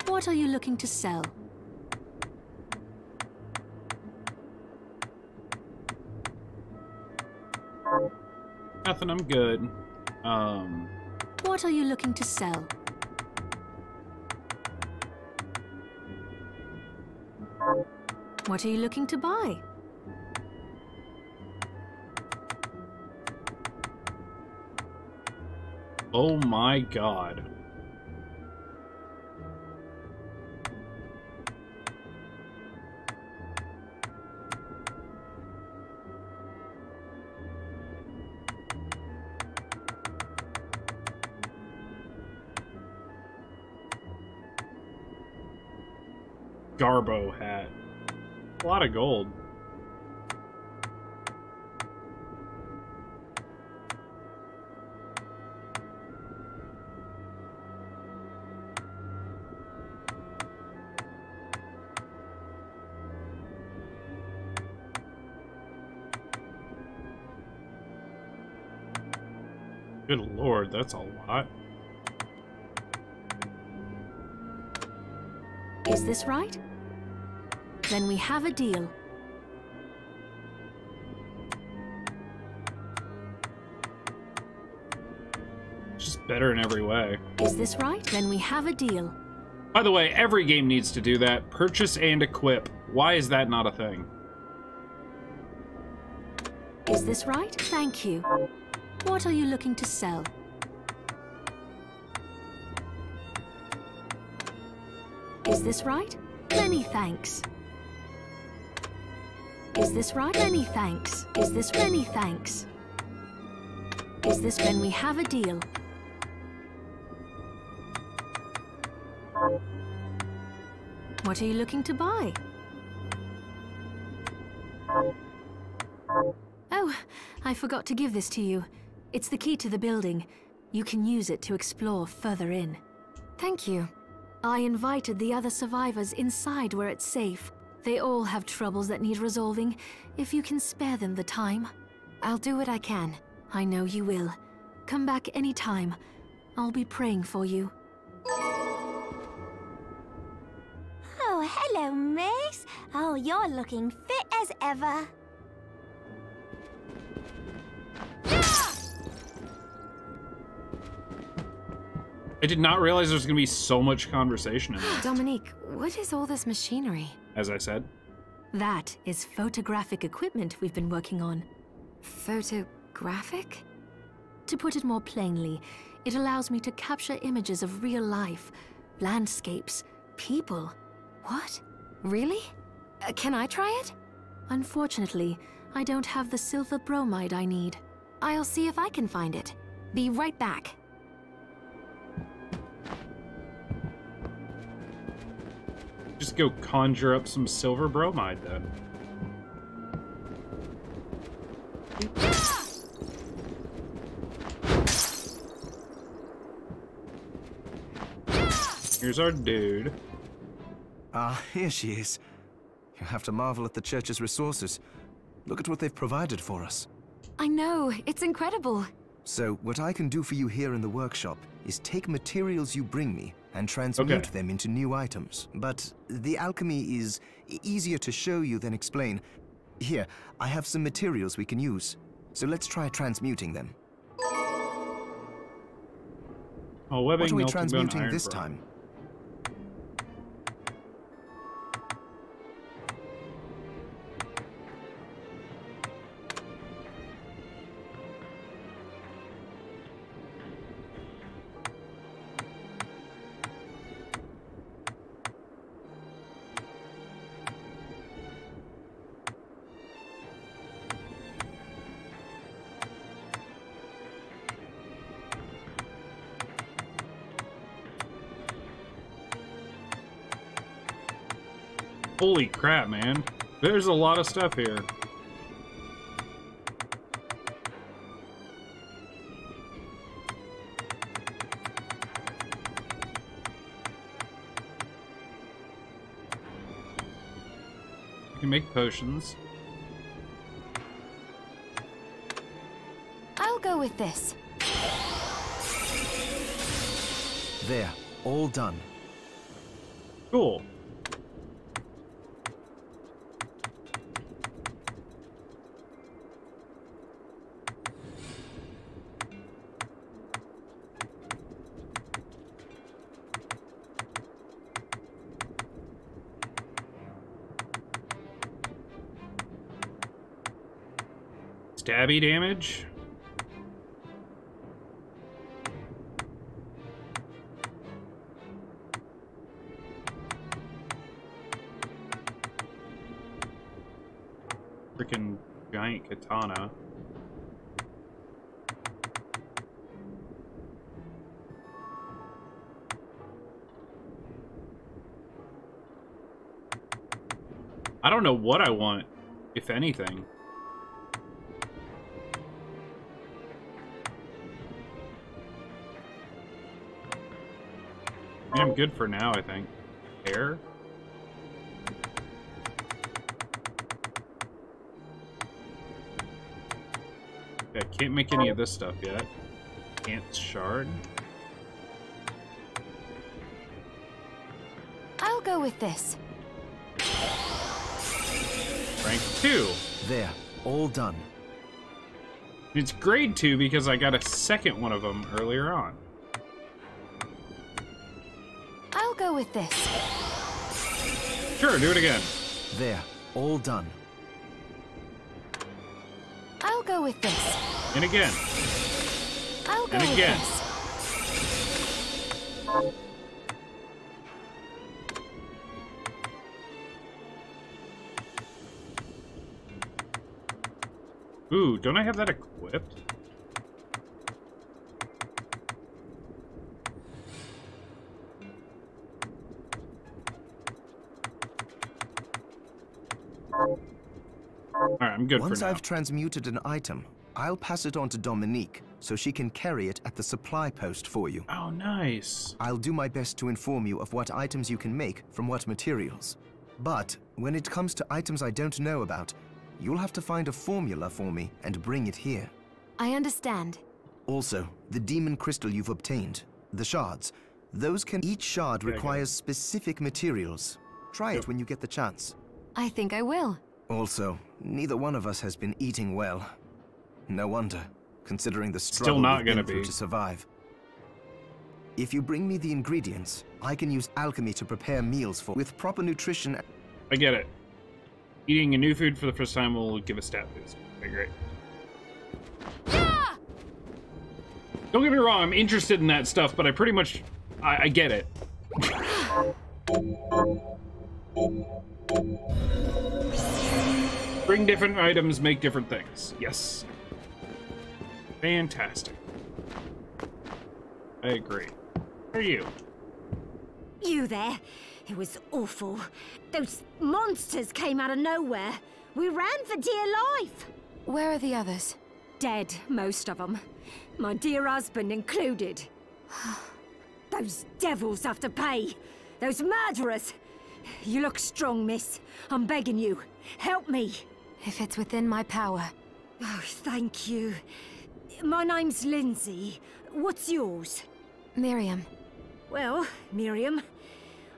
What are you looking to sell? Nothing, I'm good. What are you looking to sell? What are you looking to buy? Oh my god. Garbo hat. A lot of gold. Good lord, that's a lot. Is this right? Then we have a deal. Just better in every way. Is this right? Then we have a deal. By the way, every game needs to do that. Purchase and equip. Why is that not a thing? Is this right? Thank you. What are you looking to sell? Is this right? Many thanks. Is this right? Many thanks. Is this many thanks? Is this when we have a deal? What are you looking to buy? Oh, I forgot to give this to you. It's the key to the building. You can use it to explore further in. Thank you. I invited the other survivors inside where it's safe. They all have troubles that need resolving, if you can spare them the time. I'll do what I can. I know you will. Come back anytime. I'll be praying for you. Oh, hello, miss. Oh, you're looking fit as ever. I did not realize there was going to be so much conversation in this. Dominique, what is all this machinery? As I said. That is photographic equipment we've been working on. Photographic? To put it more plainly, it allows me to capture images of real life, landscapes, people. What? Really? Can I try it? Unfortunately, I don't have the silver bromide I need. I'll see if I can find it. Be right back. Just go conjure up some silver bromide then. Here's our dude. Ah, here she is. You have to marvel at the church's resources. Look at what they've provided for us. I know, it's incredible. So, what I can do for you here in the workshop is take materials you bring me and transmute them into new items. But the alchemy is easier to show you than explain. Here, I have some materials we can use. So let's try transmuting them. Oh, webbing, what are we melting bone, transmuting iron this bro. time? Holy crap, man. There's a lot of stuff here. You can make potions. I'll go with this. There, all done. Cool. Stabby damage. Freaking giant katana. I don't know what I want, if anything. I'm good for now, I think. Hair? Okay, I can't make any of this stuff yet. Ant shard. I'll go with this. Rank 2. There, all done. It's grade 2 because I got a second one of them earlier on. I'll go with this. Sure, do it again. There, all done. I'll go with this. And again. I'll go And with again. this. Ooh, don't I have that equipped? Alright, I'm good for now. Once I've transmuted an item, I'll pass it on to Dominique so she can carry it at the supply post for you. Oh, nice. I'll do my best to inform you of what items you can make from what materials. But when it comes to items I don't know about, you'll have to find a formula for me and bring it here. I understand. Also, the demon crystal you've obtained, the shards, those can... Each shard requires specific materials. Try it when you get the chance. I think I will. Also, neither one of us has been eating well. No wonder, considering the Still struggle not we've gonna been through be. to survive. If you bring me the ingredients, I can use alchemy to prepare meals for... With proper nutrition... I get it. Eating a new food for the first time will give a stat boost. Okay, great. Yeah! Don't get me wrong, I'm interested in that stuff, but I pretty much... I get it. Bring different items, make different things. Yes. Fantastic. I agree. Who are you? You there? It was awful. Those monsters came out of nowhere. We ran for dear life. Where are the others? Dead, most of them. My dear husband included. Those devils have to pay. Those murderers. You look strong, miss. I'm begging you. Help me. If it's within my power. Oh, thank you. My name's Lindsay. What's yours? Miriam. Well, Miriam,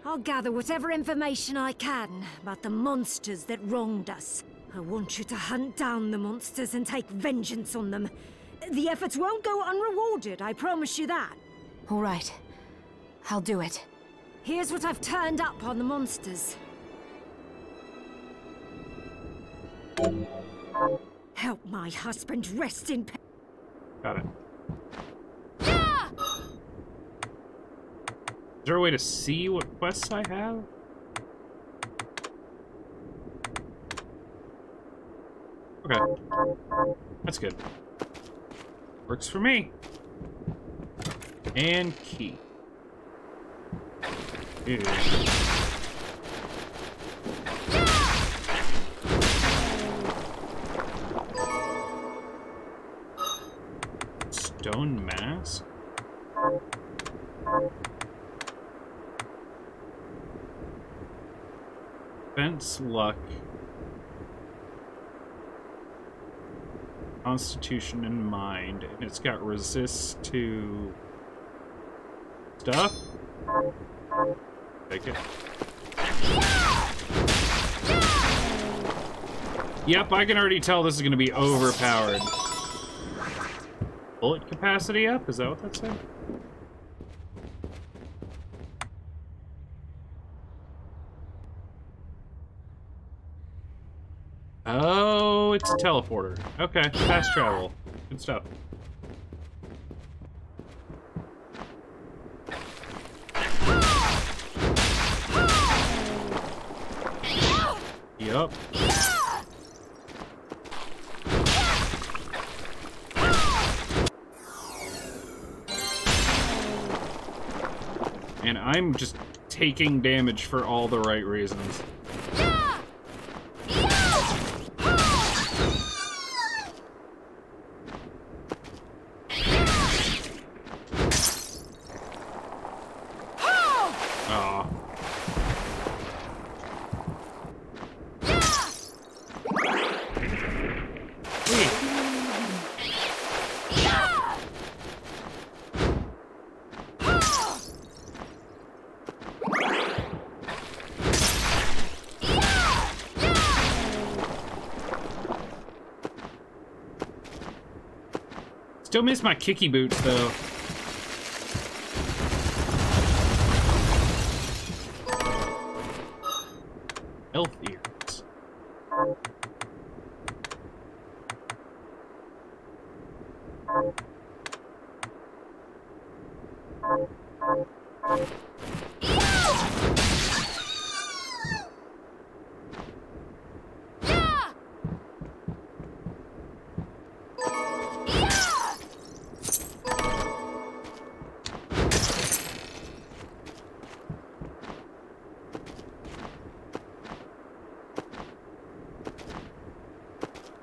I'll gather whatever information I can about the monsters that wronged us. I want you to hunt down the monsters and take vengeance on them. The efforts won't go unrewarded, I promise you that. All right. I'll do it. Here's what I've turned up on the monsters. Help my husband rest in peace. Got it. Is there a way to see what quests I have? Okay. That's good. Works for me. And key. Ew. Stone mask? Defense, luck, constitution, and mind. And it's got resist to stuff. Take it. Yep, I can already tell this is going to be overpowered. Bullet capacity up? Is that what that said? Oh, it's a teleporter. Okay, fast travel. Good stuff. Yup. And I'm just taking damage for all the right reasons. Still miss my kicky boots, though. Elf ears.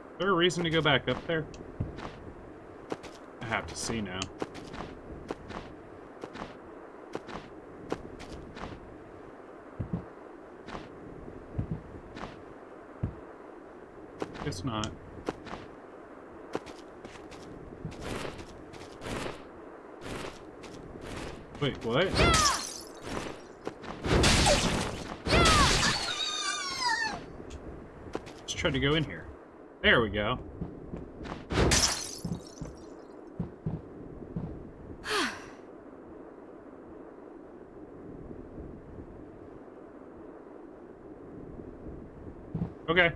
Is there a reason to go back up there? I have to see now. Guess not. Wait, what? Let's try to go in here. There we go. Okay.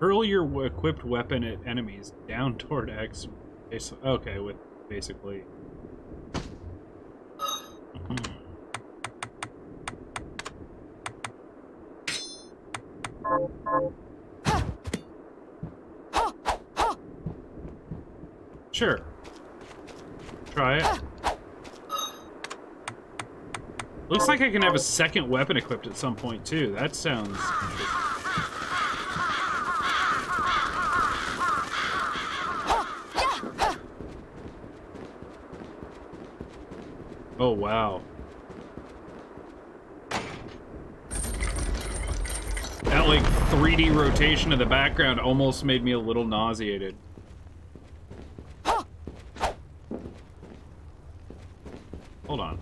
Hurl your equipped weapon at enemies down toward X. Okay, with basically. Sure. Try it. Looks like I can have a second weapon equipped at some point, too. That sounds... Oh, wow. That, like, 3D rotation of the background almost made me a little nauseated. Hold on.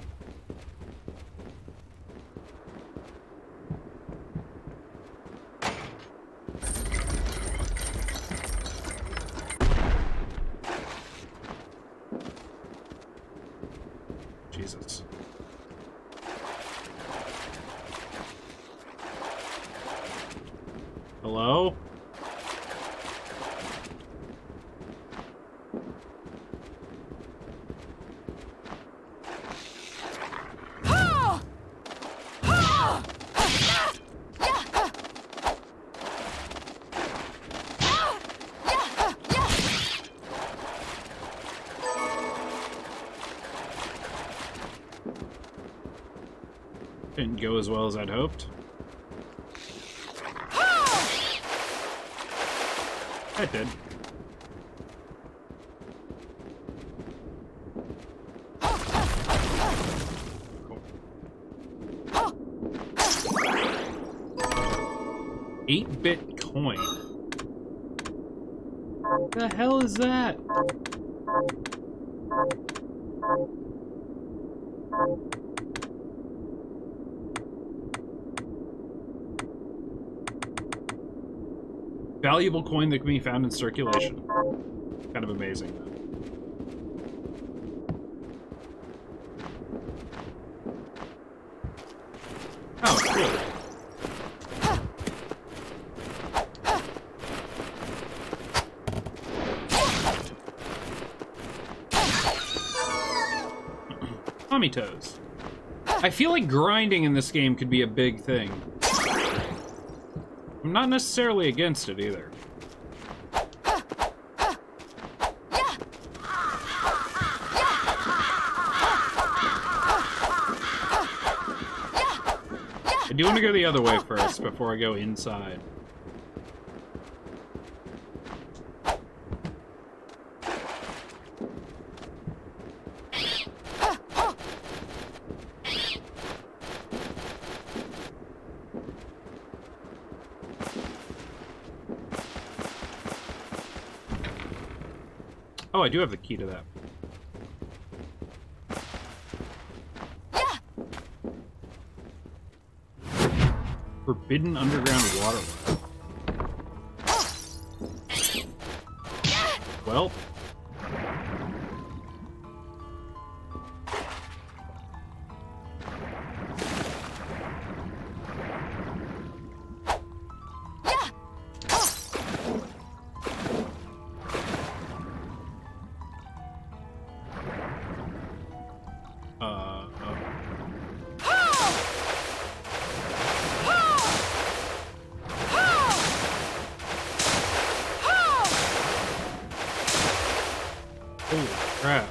Jesus. Hello? Didn't go as well as I'd hoped. That did. Cool. 8-bit coin. What the hell is that? Valuable coin that can be found in circulation. Kind of amazing, though. Oh, cool. Tommy toes. I feel like grinding in this game could be a big thing. I'm not necessarily against it either. I do want to go the other way first before I go inside. Oh, I do have the key to that. Forbidden underground waterway. Well. Holy crap.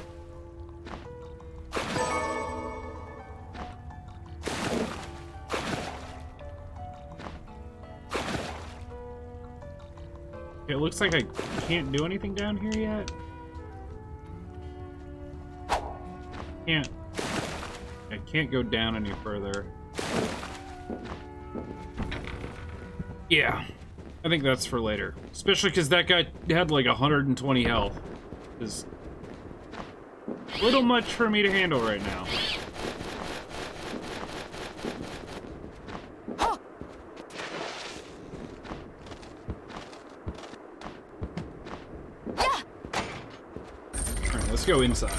It looks like I can't do anything down here yet. I can't go down any further. Yeah, I think that's for later. Especially because that guy had like 120 health. Is a little much for me to handle right now. Alright, let's go inside.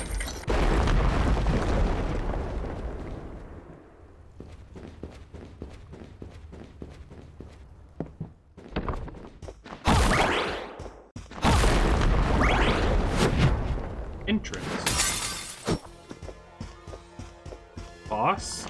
Entrance. Boss?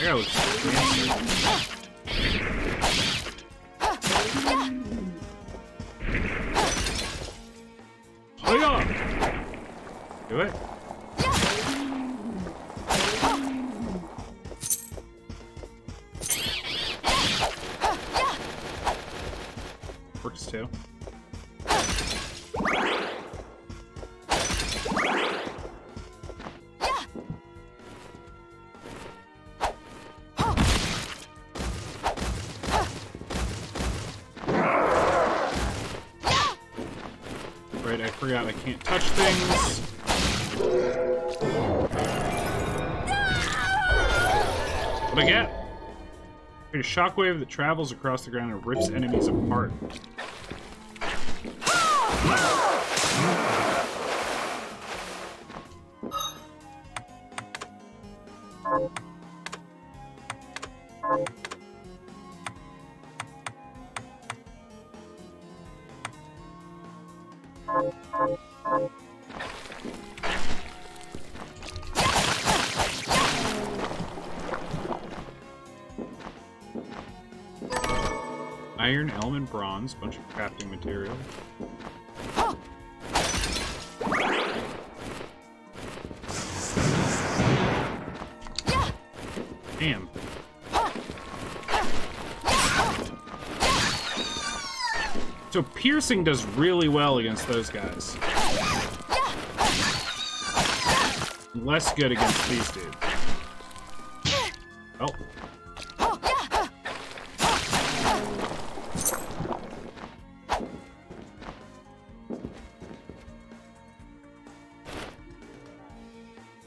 That was fancy. Do it. to. Right, I forgot I can't touch things. What'd I get? A shockwave that travels across the ground and rips enemies apart. Iron, element, bronze, bunch of crafting material. Damn. So piercing does really well against those guys. Less good against these dudes. Oh.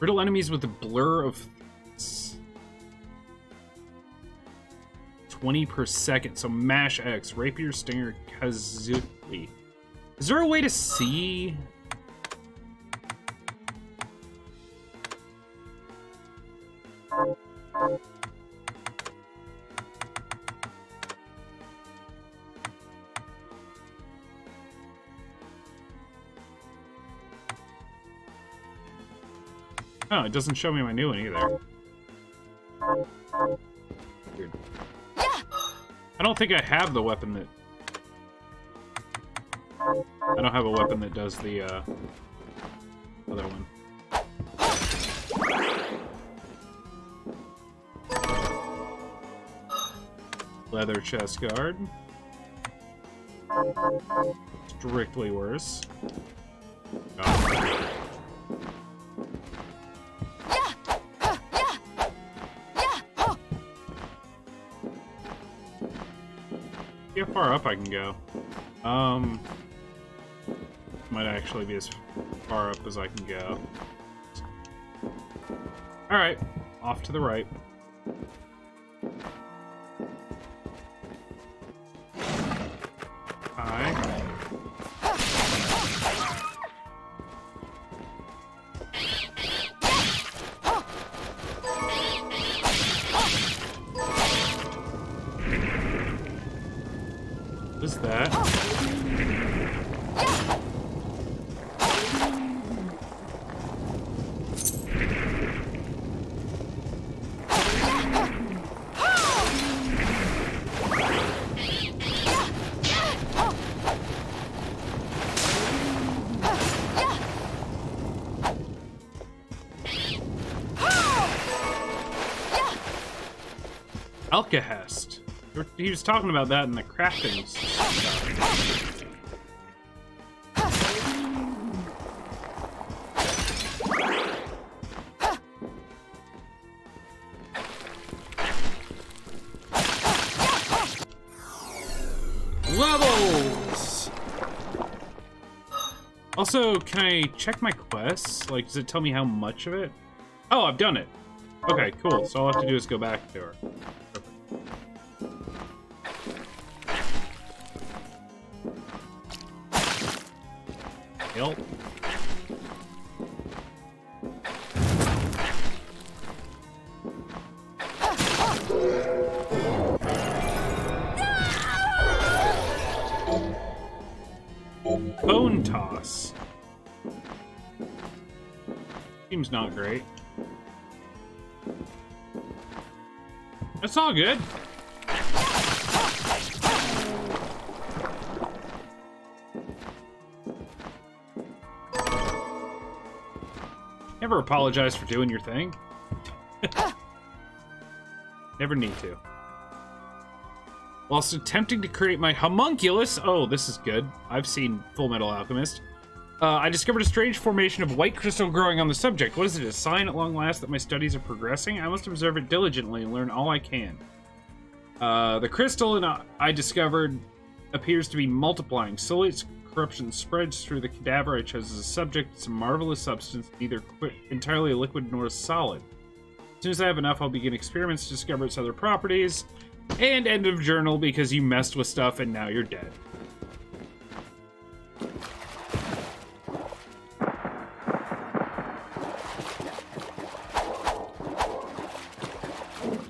Riddle enemies with the blur of 20 per second. So mash X, rapier, stinger, kazooie. Is there a way to see? Oh, it doesn't show me my new one either. Weird. I don't think I have the weapon that... I don't have a weapon that does the, other one. Leather chest guard. Strictly worse. Oh. See how far up I can go. Might actually be as far up as I can go. Alright, off to the right. Hi. What is that? Alkahest. He was talking about that in the crafting stuff. Levels! Also, can I check my quests? Like, does it tell me how much of it? Oh, I've done it. Okay, cool. So all I have to do is go back to her. Help. Bone toss. Seems not great. That's all good. Never apologize for doing your thing. Never need to. Whilst attempting to create my homunculus, oh, this is good. I've seen Full Metal Alchemist. I discovered a strange formation of white crystal growing on the subject. What is it, a sign at long last that my studies are progressing? I must observe it diligently and learn all I can. The crystal I discovered appears to be multiplying. Slowly its corruption spreads through the cadaver I chose as a subject. It's a marvelous substance, neither entirely liquid nor solid. As soon as I have enough, I'll begin experiments to discover its other properties. And end of journal because you messed with stuff and now you're dead.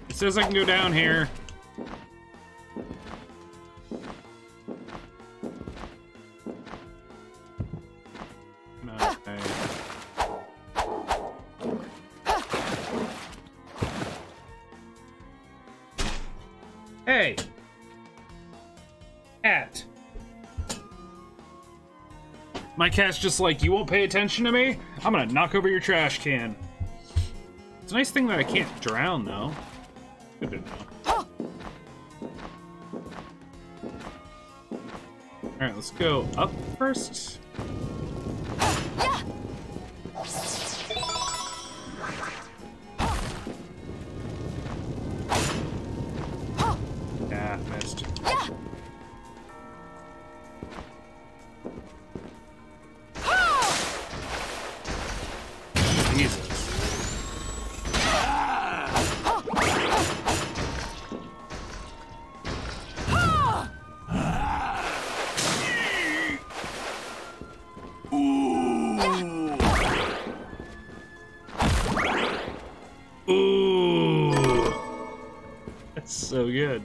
It says I can go down here. Okay. Hey! Cat. My cat's just like, you won't pay attention to me? I'm gonna knock over your trash can. It's a nice thing that I can't drown, though. Good to know. Alright, let's go up first. Yeah, missed. Jesus. Ooh. That's so good.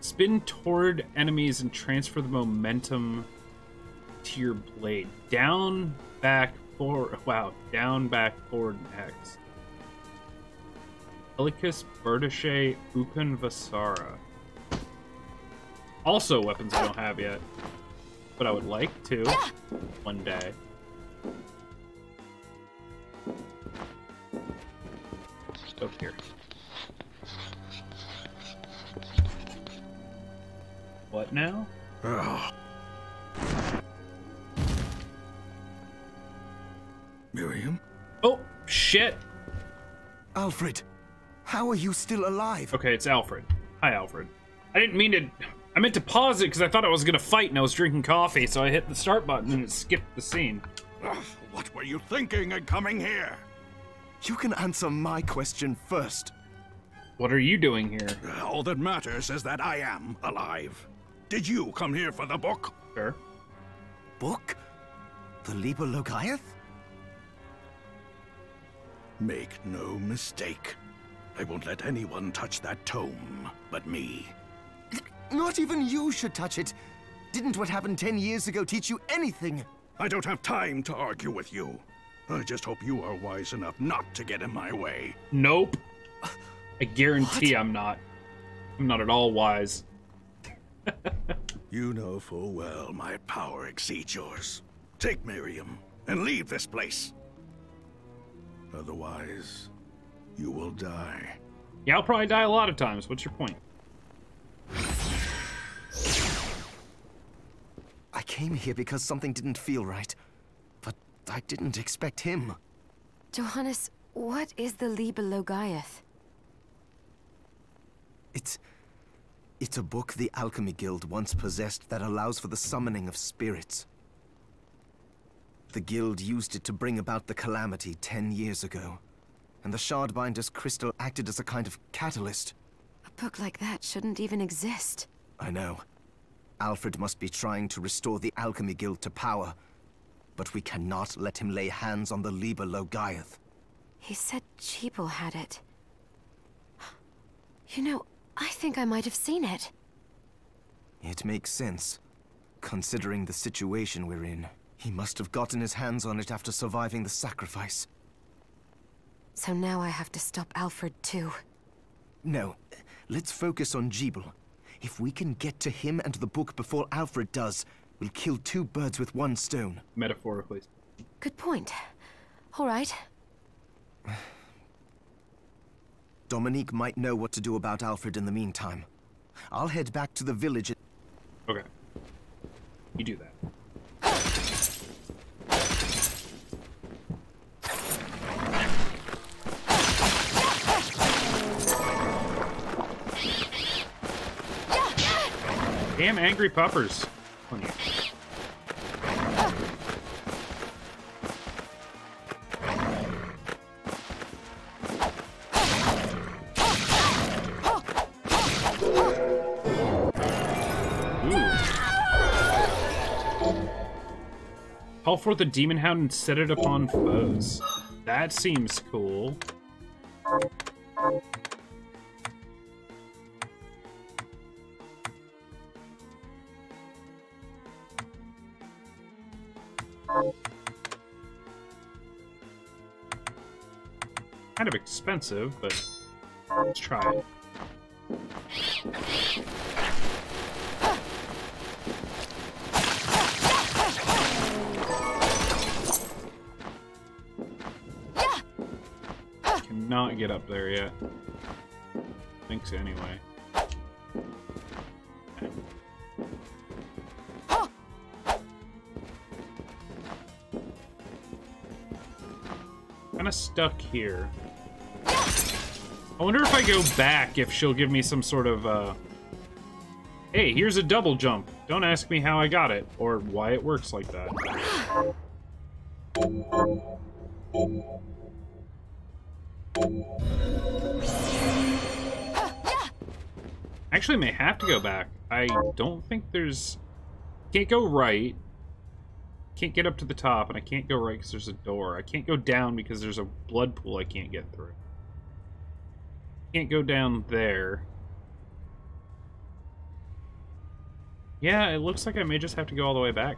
Spin toward enemies and transfer the momentum to your blade. Down, back, forward. Wow. Down, back, forward, and X. Helicus, Bertiche, Ukun, Vasara. Also weapons I don't have yet. But I would like to. One day. Just up here. What now? Miriam? Oh, shit! Alfred, how are you still alive? Okay, it's Alfred. Hi, Alfred. I didn't mean to... I meant to pause it because I thought I was gonna fight and I was drinking coffee, so I hit the start button and it skipped the scene. What were you thinking in coming here? You can answer my question first. What are you doing here? All that matters is that I am alive. Did you come here for the book? Sure. Book? The Liber Logaeth? Make no mistake. I won't let anyone touch that tome but me. Not even you should touch it. Didn't what happened 10 years ago teach you anything? I don't have time to argue with you. I just hope you are wise enough not to get in my way. Nope. I guarantee I'm not. I'm not at all wise. You know full well my power exceeds yours. Take Miriam and leave this place. Otherwise, you will die. Yeah, I'll probably die a lot of times. What's your point? I came here because something didn't feel right. But I didn't expect him. Johannes, what is the Liber Logaeth? It's a book the Alchemy Guild once possessed that allows for the summoning of spirits. The Guild used it to bring about the calamity 10 years ago. And the Shardbinder's crystal acted as a kind of catalyst. A book like that shouldn't even exist. I know. Alfred must be trying to restore the Alchemy Guild to power. But we cannot let him lay hands on the Liber Logaeth. He said Jeeble had it. You know, I think I might have seen it. It makes sense. Considering the situation we're in, he must have gotten his hands on it after surviving the sacrifice. So now I have to stop Alfred too. No. Let's focus on Jeeble. If we can get to him and the book before Alfred does, we'll kill 2 birds with 1 stone. Metaphorically. Good point. All right. Dominique might know what to do about Alfred in the meantime. I'll head back to the village. Okay. You do that. Damn angry puppers. On you. Call forth the demon hound and set it upon foes. That seems cool. Kind of expensive, but let's try it. Cannot get up there yet. Thanks anyway. Kind of stuck here. I wonder if I go back, if she'll give me some sort of, hey, here's a double jump. Don't ask me how I got it, or why it works like that. Actually, I may have to go back. I don't think there's... Can't go right. Can't get up to the top, and I can't go right because there's a door. I can't go down because there's a blood pool I can't get through. Can't go down there. Yeah, it looks like I may just have to go all the way back.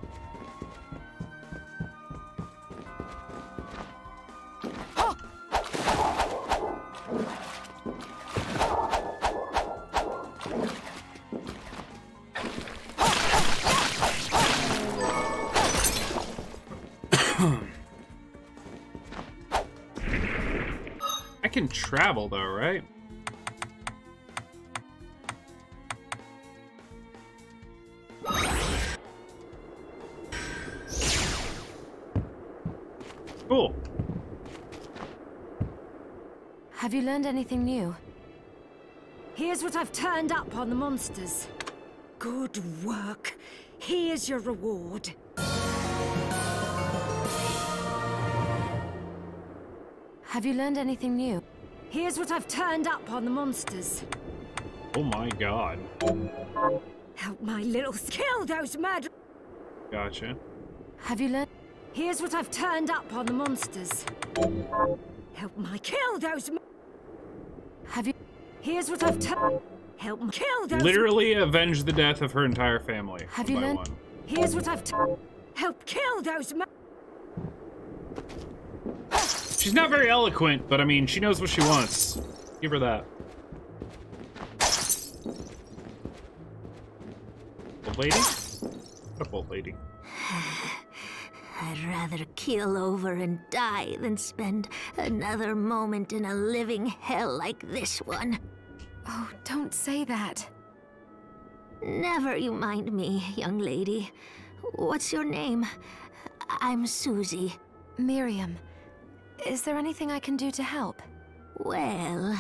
I can travel though, right? Cool. Have you learned anything new? Here's what I've turned up on the monsters. Good work. Here's your reward. Have you learned anything new? Here's what I've turned up on the monsters. Oh my god. Help my little kill those murder. Gotcha. Have you learned? Here's what I've turned up on the monsters. Help my kill those. Have you? Here's what I've turned. Help me kill those. Literally avenge the death of her entire family. Have you learned? Here's what I've help kill those. She's not very eloquent, but I mean, she knows what she wants. Give her that. Old lady? What up, old lady? I'd rather keel over and die than spend another moment in a living hell like this one. Oh, don't say that. Never you mind me, young lady. What's your name? I'm Susie. Miriam. Is there anything I can do to help? Well,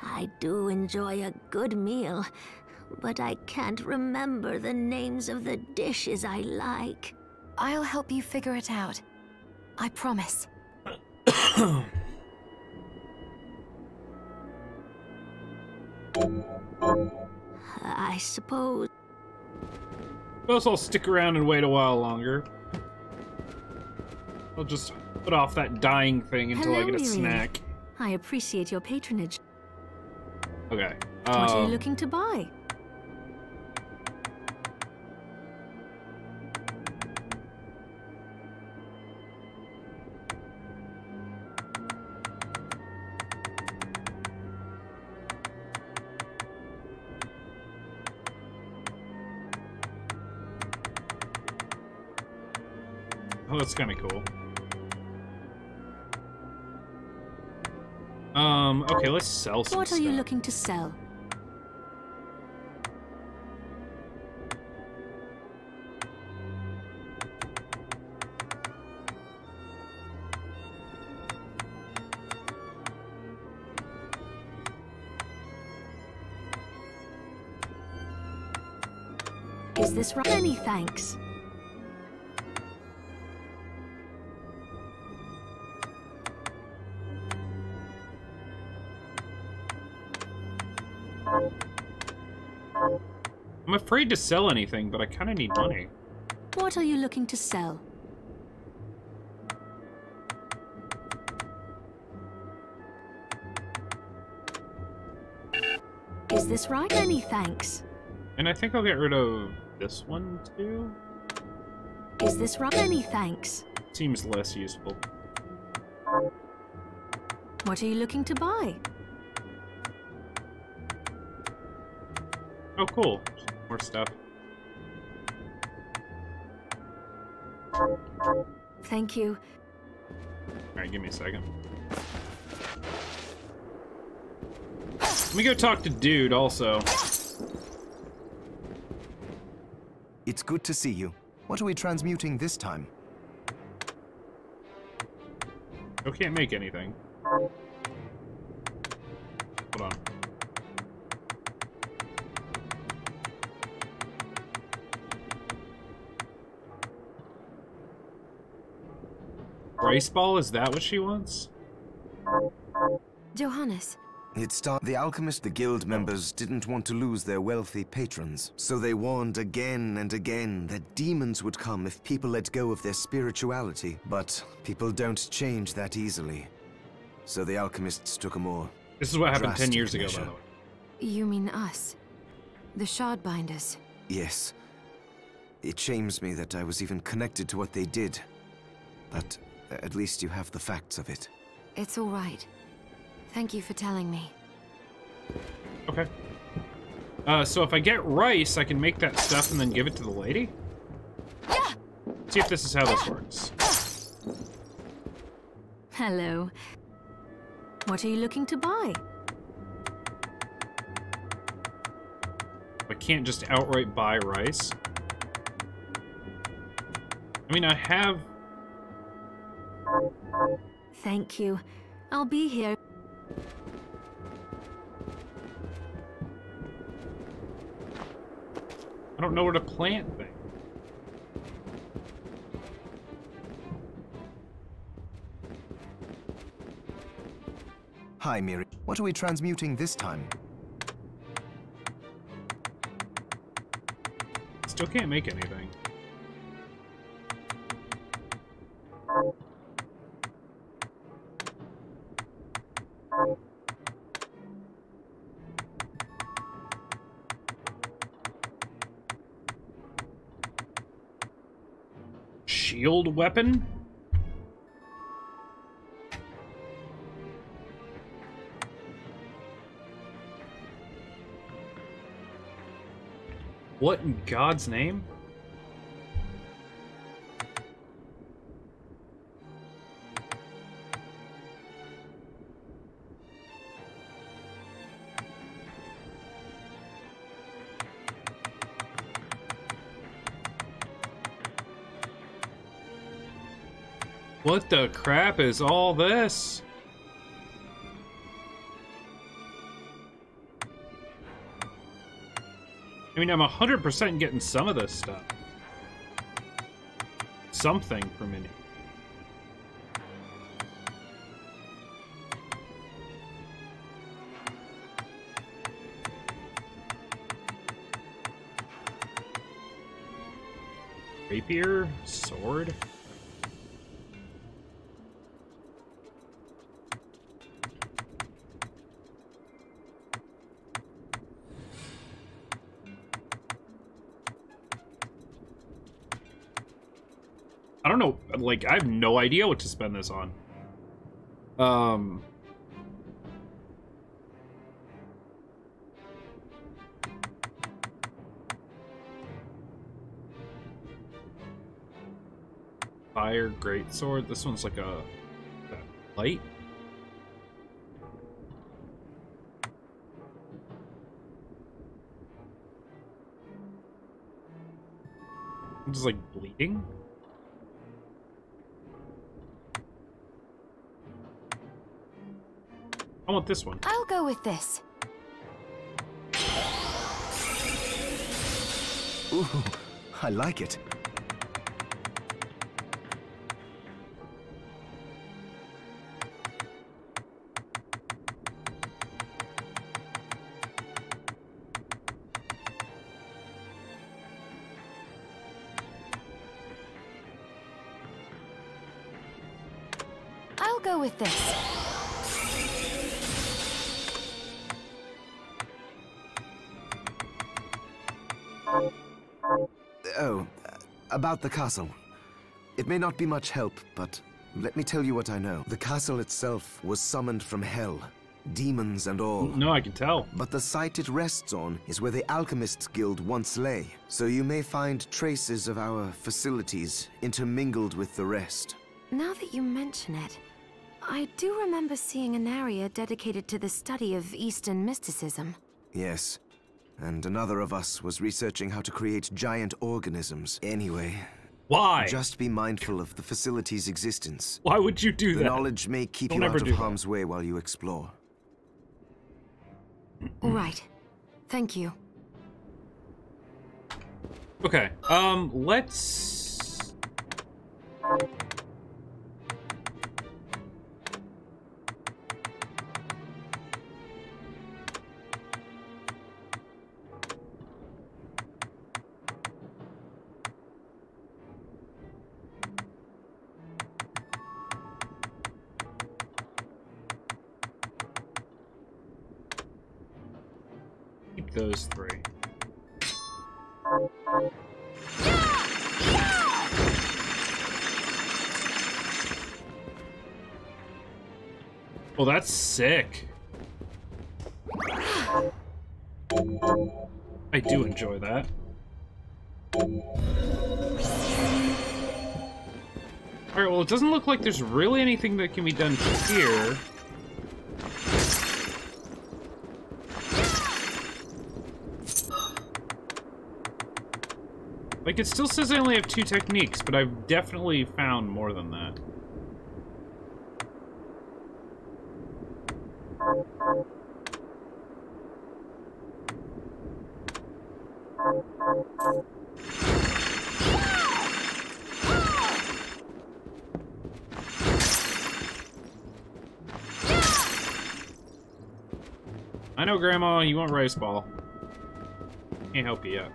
I do enjoy a good meal, but I can't remember the names of the dishes I like. I'll help you figure it out. I promise. I suppose I'll stick around and wait a while longer. I'll just put off that dying thing until I get a Miriam. snack. I appreciate your patronage. Okay. What are you looking to buy? Oh, that's kind of cool. Okay, let's sell some What are stuff. you looking to sell? Is this right? Many thanks. I'm afraid to sell anything, but I kind of need money. What are you looking to sell? Is this right? Many thanks. And I think I'll get rid of this one, too. Is this right? Many thanks. Seems less useful. What are you looking to buy? Oh, cool. More stuff. Thank you. Alright, give me a second. Let me go talk to Dude, also. It's good to see you. What are we transmuting this time? I can't make anything. Hold on. Rice ball? Is that what she wants? Johannes, The alchemist, the guild members didn't want to lose their wealthy patrons, so they warned again and again that demons would come if people let go of their spirituality. But people don't change that easily. So the alchemists took a more This is what happened 10 drastic years ago, measure. by the way. you mean us? The Shardbinders. Yes. It shames me that I was even connected to what they did. But at least you have the facts of it. It's all right. Thank you for telling me. Okay. So if I get rice, I can make that stuff and then give it to the lady? See if this is how this works. Hello. What are you looking to buy? I can't just outright buy rice. I mean, I have... Thank you. I'll be here. I don't know where to plant things. Hi, Miri. What are we transmuting this time? Still can't make anything. Shield weapon? What in God's name? What the crap is all this? I mean, I'm 100% getting some of this stuff. Something per minute. Rapier? Sword? I don't know, like, I have no idea what to spend this on. Fire greatsword. This one's like a light. It's like bleeding. I want this one. I'll go with this. Ooh, I like it. I'll go with this. Oh, about the castle. It may not be much help, but let me tell you what I know. The castle itself was summoned from hell, demons and all. No, I can tell. But the site it rests on is where the Alchemists Guild once lay, so you may find traces of our facilities intermingled with the rest. Now that you mention it, I do remember seeing an area dedicated to the study of Eastern mysticism. Yes. And another of us was researching how to create giant organisms. Anyway. Why? Just be mindful of the facility's existence. Why would you do that? The knowledge may keep you out of harm's way while you explore. All right. Thank you. Okay. Let's... keep those three. Well, that's sick. I do enjoy that. Alright, well, it doesn't look like there's really anything that can be done here. Like, it still says I only have 2 techniques, but I've definitely found more than that. I know, Grandma, you want rice ball. Can't help you yet.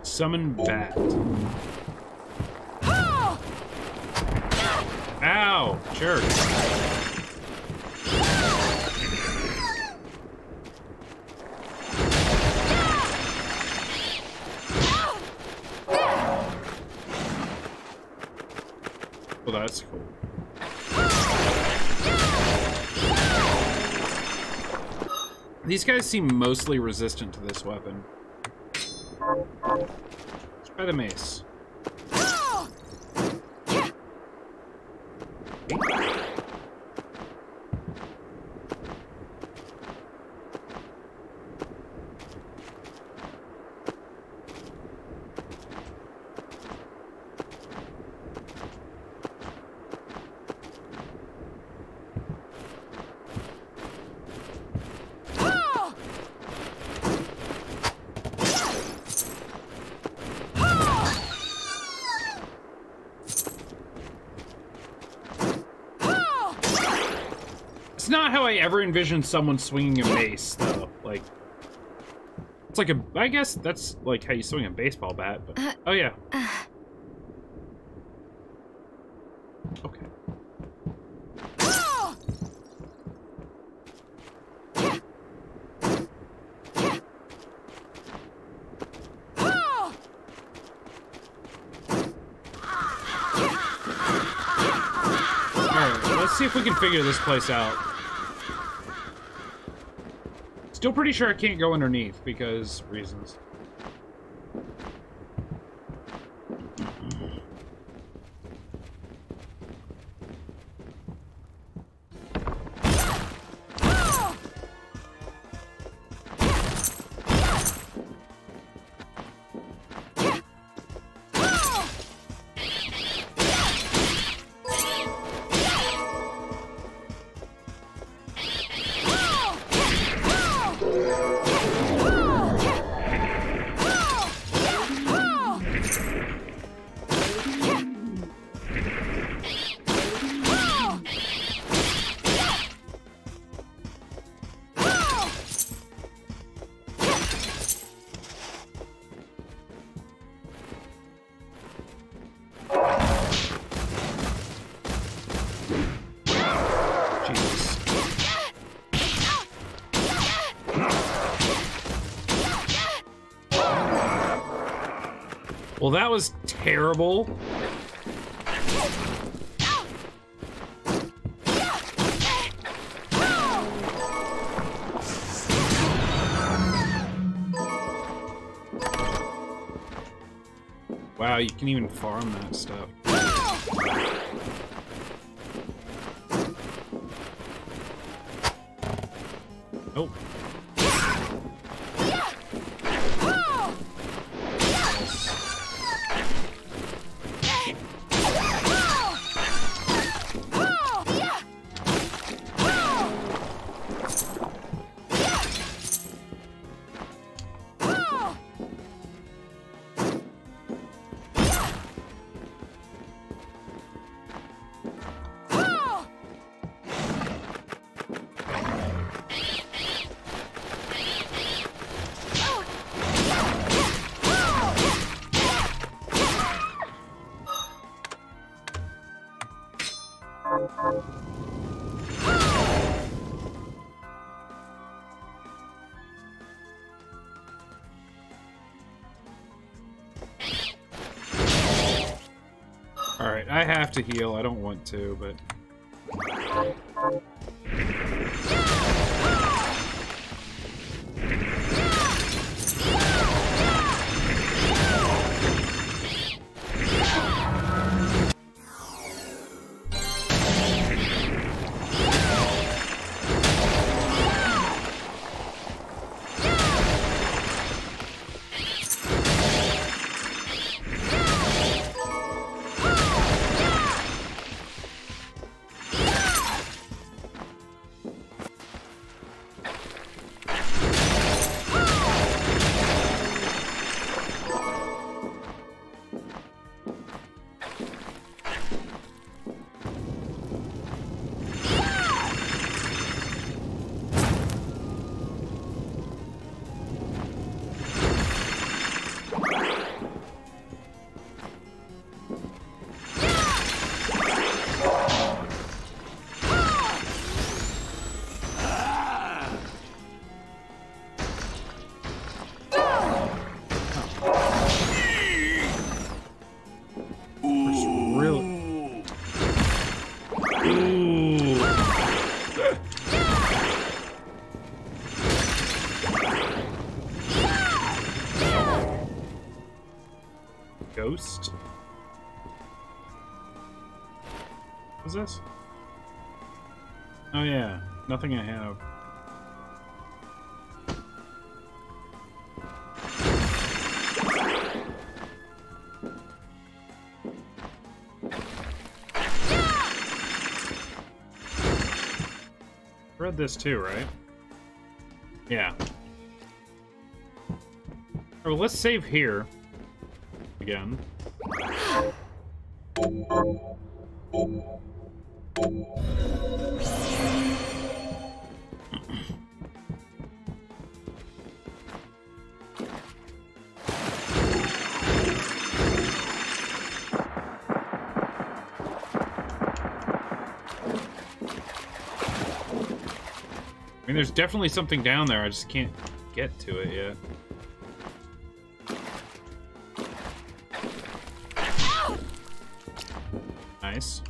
Summon bat. Ow! Jerk. Well, that's cool. These guys seem mostly resistant to this weapon. Let's try the mace. Not how I ever envisioned someone swinging a mace, though. Like, it's like a, I guess that's like how you swing a baseball bat, but, oh yeah. see if we can figure this place out. Still pretty sure I can't go underneath because reasons. Well, that was terrible. Wow, you can even farm that stuff. Oh. Alright, I have to heal. I don't want to, but... Ghost? What's this? Oh yeah, nothing I have. Read this too, right? Yeah. Alright, well, let's save here. Again. I mean, there's definitely something down there, I just can't get to it yet. Nice.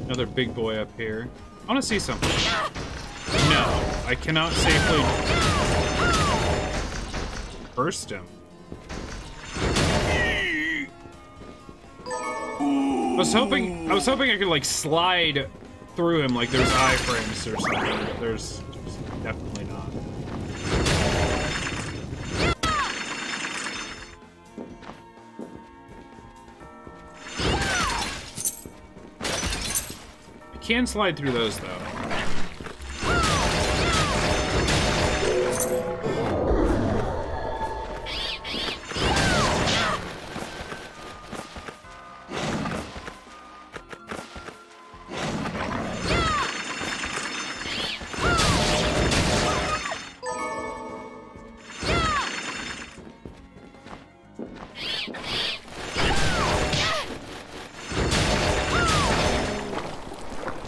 Another big boy up here. I want to see something. No, I cannot safely burst him. I was hoping I could like slide through him like there's iframes or something, but there's definitely not. I can slide through those though.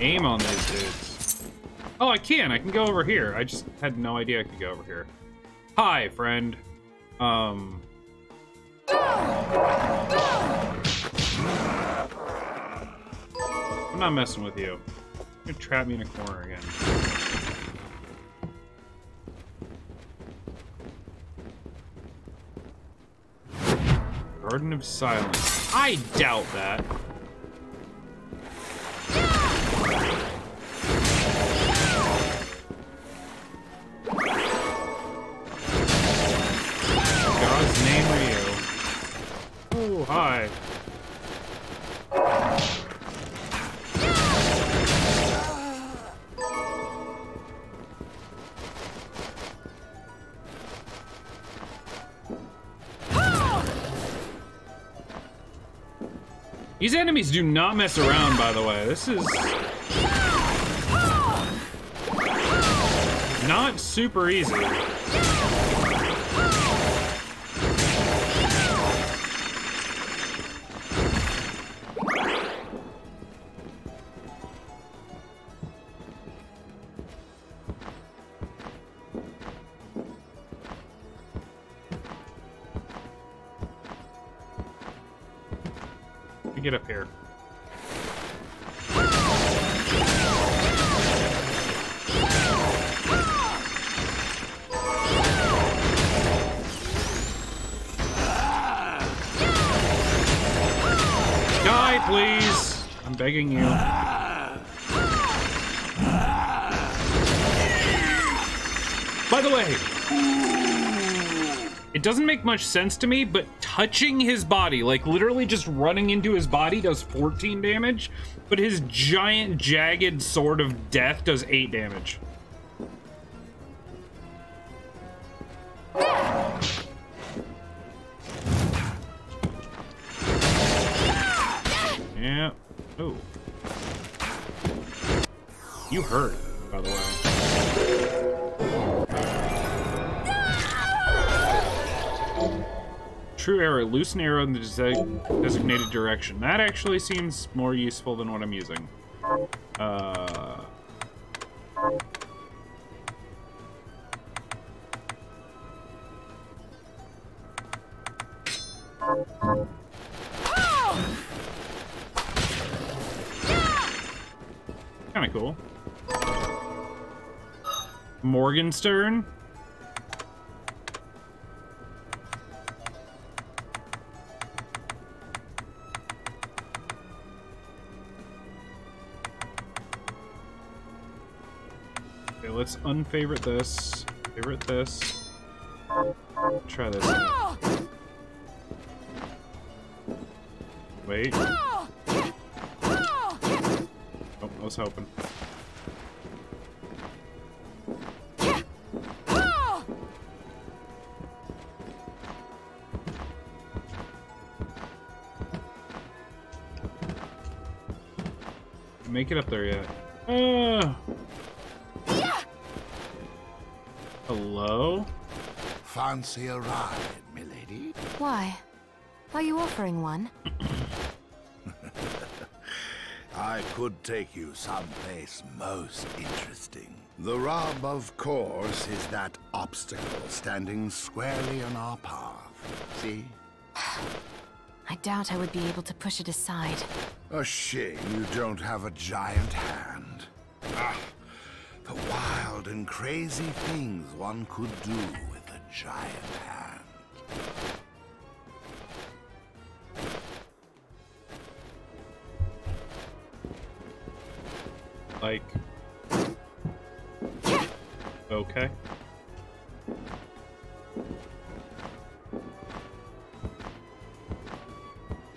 Aim on these dudes. Oh, I can go over here. I just had no idea I could go over here. Hi, friend. I'm not messing with you. You're gonna trap me in a corner again. Garden of Silence. I doubt that. God's name are you? Oh, hi. These enemies do not mess around, by the way. This is not super easy. Get up here. Die, please! I'm begging you. By the way, it doesn't make much sense to me, but touching his body, like literally just running into his body, does 14 damage, but his giant, jagged sword of death does 8 damage. Yeah. Oh. You hurt, by the way. True arrow, loose an arrow in the designated direction. That actually seems more useful than what I'm using. Kinda cool. Morgenstern. Let's unfavorite this. Favorite this. Try this. Wait. Oh, I was hoping. Make it up there yet. Hello? Fancy a ride, milady? Why? Are you offering one? I could take you someplace most interesting. The rub, of course, is that obstacle standing squarely in our path. See? I doubt I would be able to push it aside. A shame you don't have a giant hand. Ah, the wild and crazy things one could do with a giant hand. Like... Okay.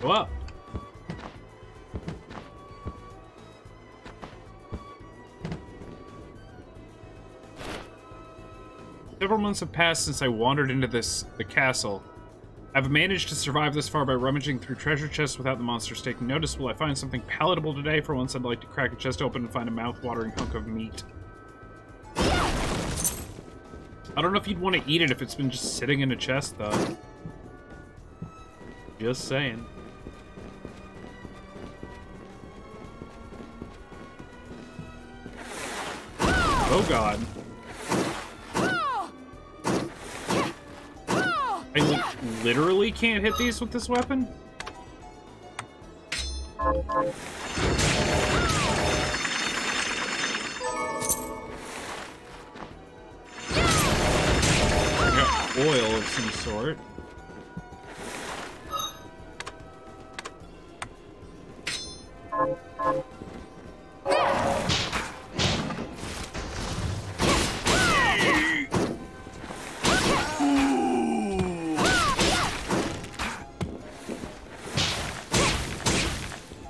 Go up. Several months have passed since I wandered into the castle. I've managed to survive this far by rummaging through treasure chests without the monsters taking notice. Will I find something palatable today? For once, I'd like to crack a chest open and find a mouth-watering hunk of meat. I don't know if you'd want to eat it if it's been just sitting in a chest, though. Just saying. Oh god. I literally can't hit these with this weapon? I got oil of some sort.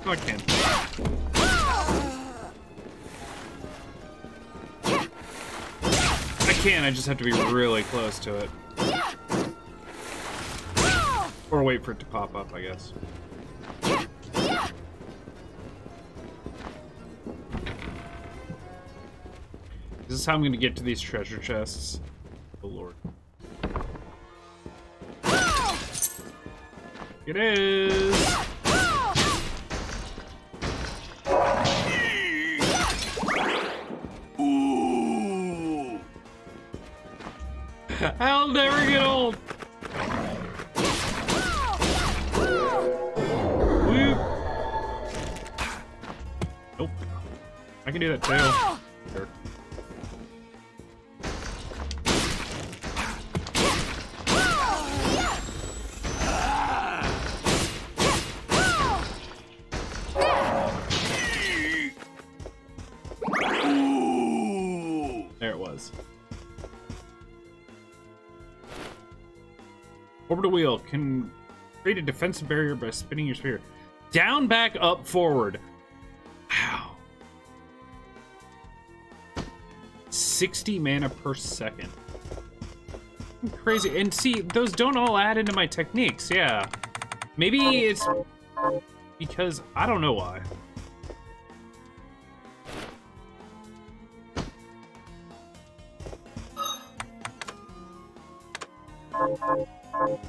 I can't. I can, I just have to be really close to it. Or wait for it to pop up, I guess. This is how I'm gonna get to these treasure chests. Oh lord. It is! I'll never get old! Woo. Nope. I can do that too. Sure. There it was. Orbital wheel can create a defensive barrier by spinning your spear. Down, back, up, forward. Wow. 60 mana per second. Crazy. And see, those don't all add into my techniques, yeah. Maybe it's because I don't know why.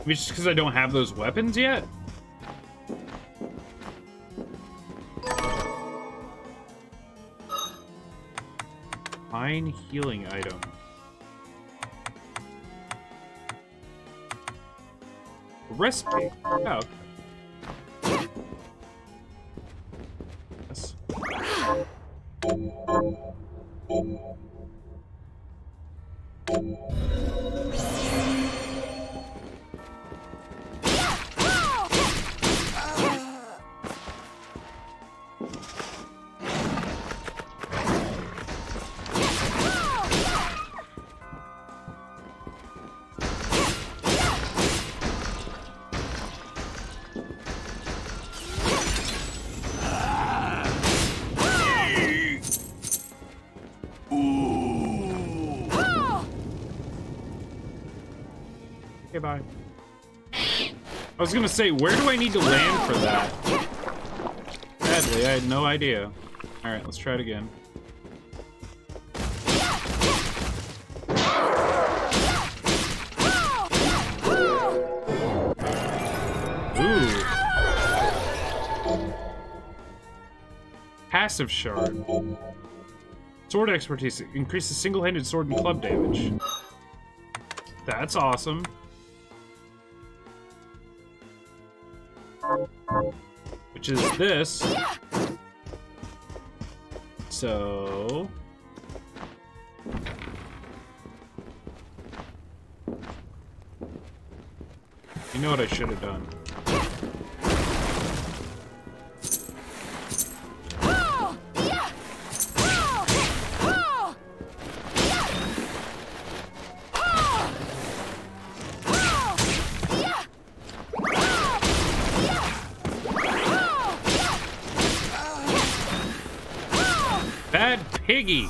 Maybe just because I don't have those weapons yet? Fine healing item. Recipe. Oh, okay. Yes. Okay, bye. I was gonna say, where do I need to land for that? Sadly, I had no idea. Alright, let's try it again. Ooh. Passive shard. Sword expertise. Increases single-handed sword and club damage. which is this. So... you know what I should have done. Bad piggy.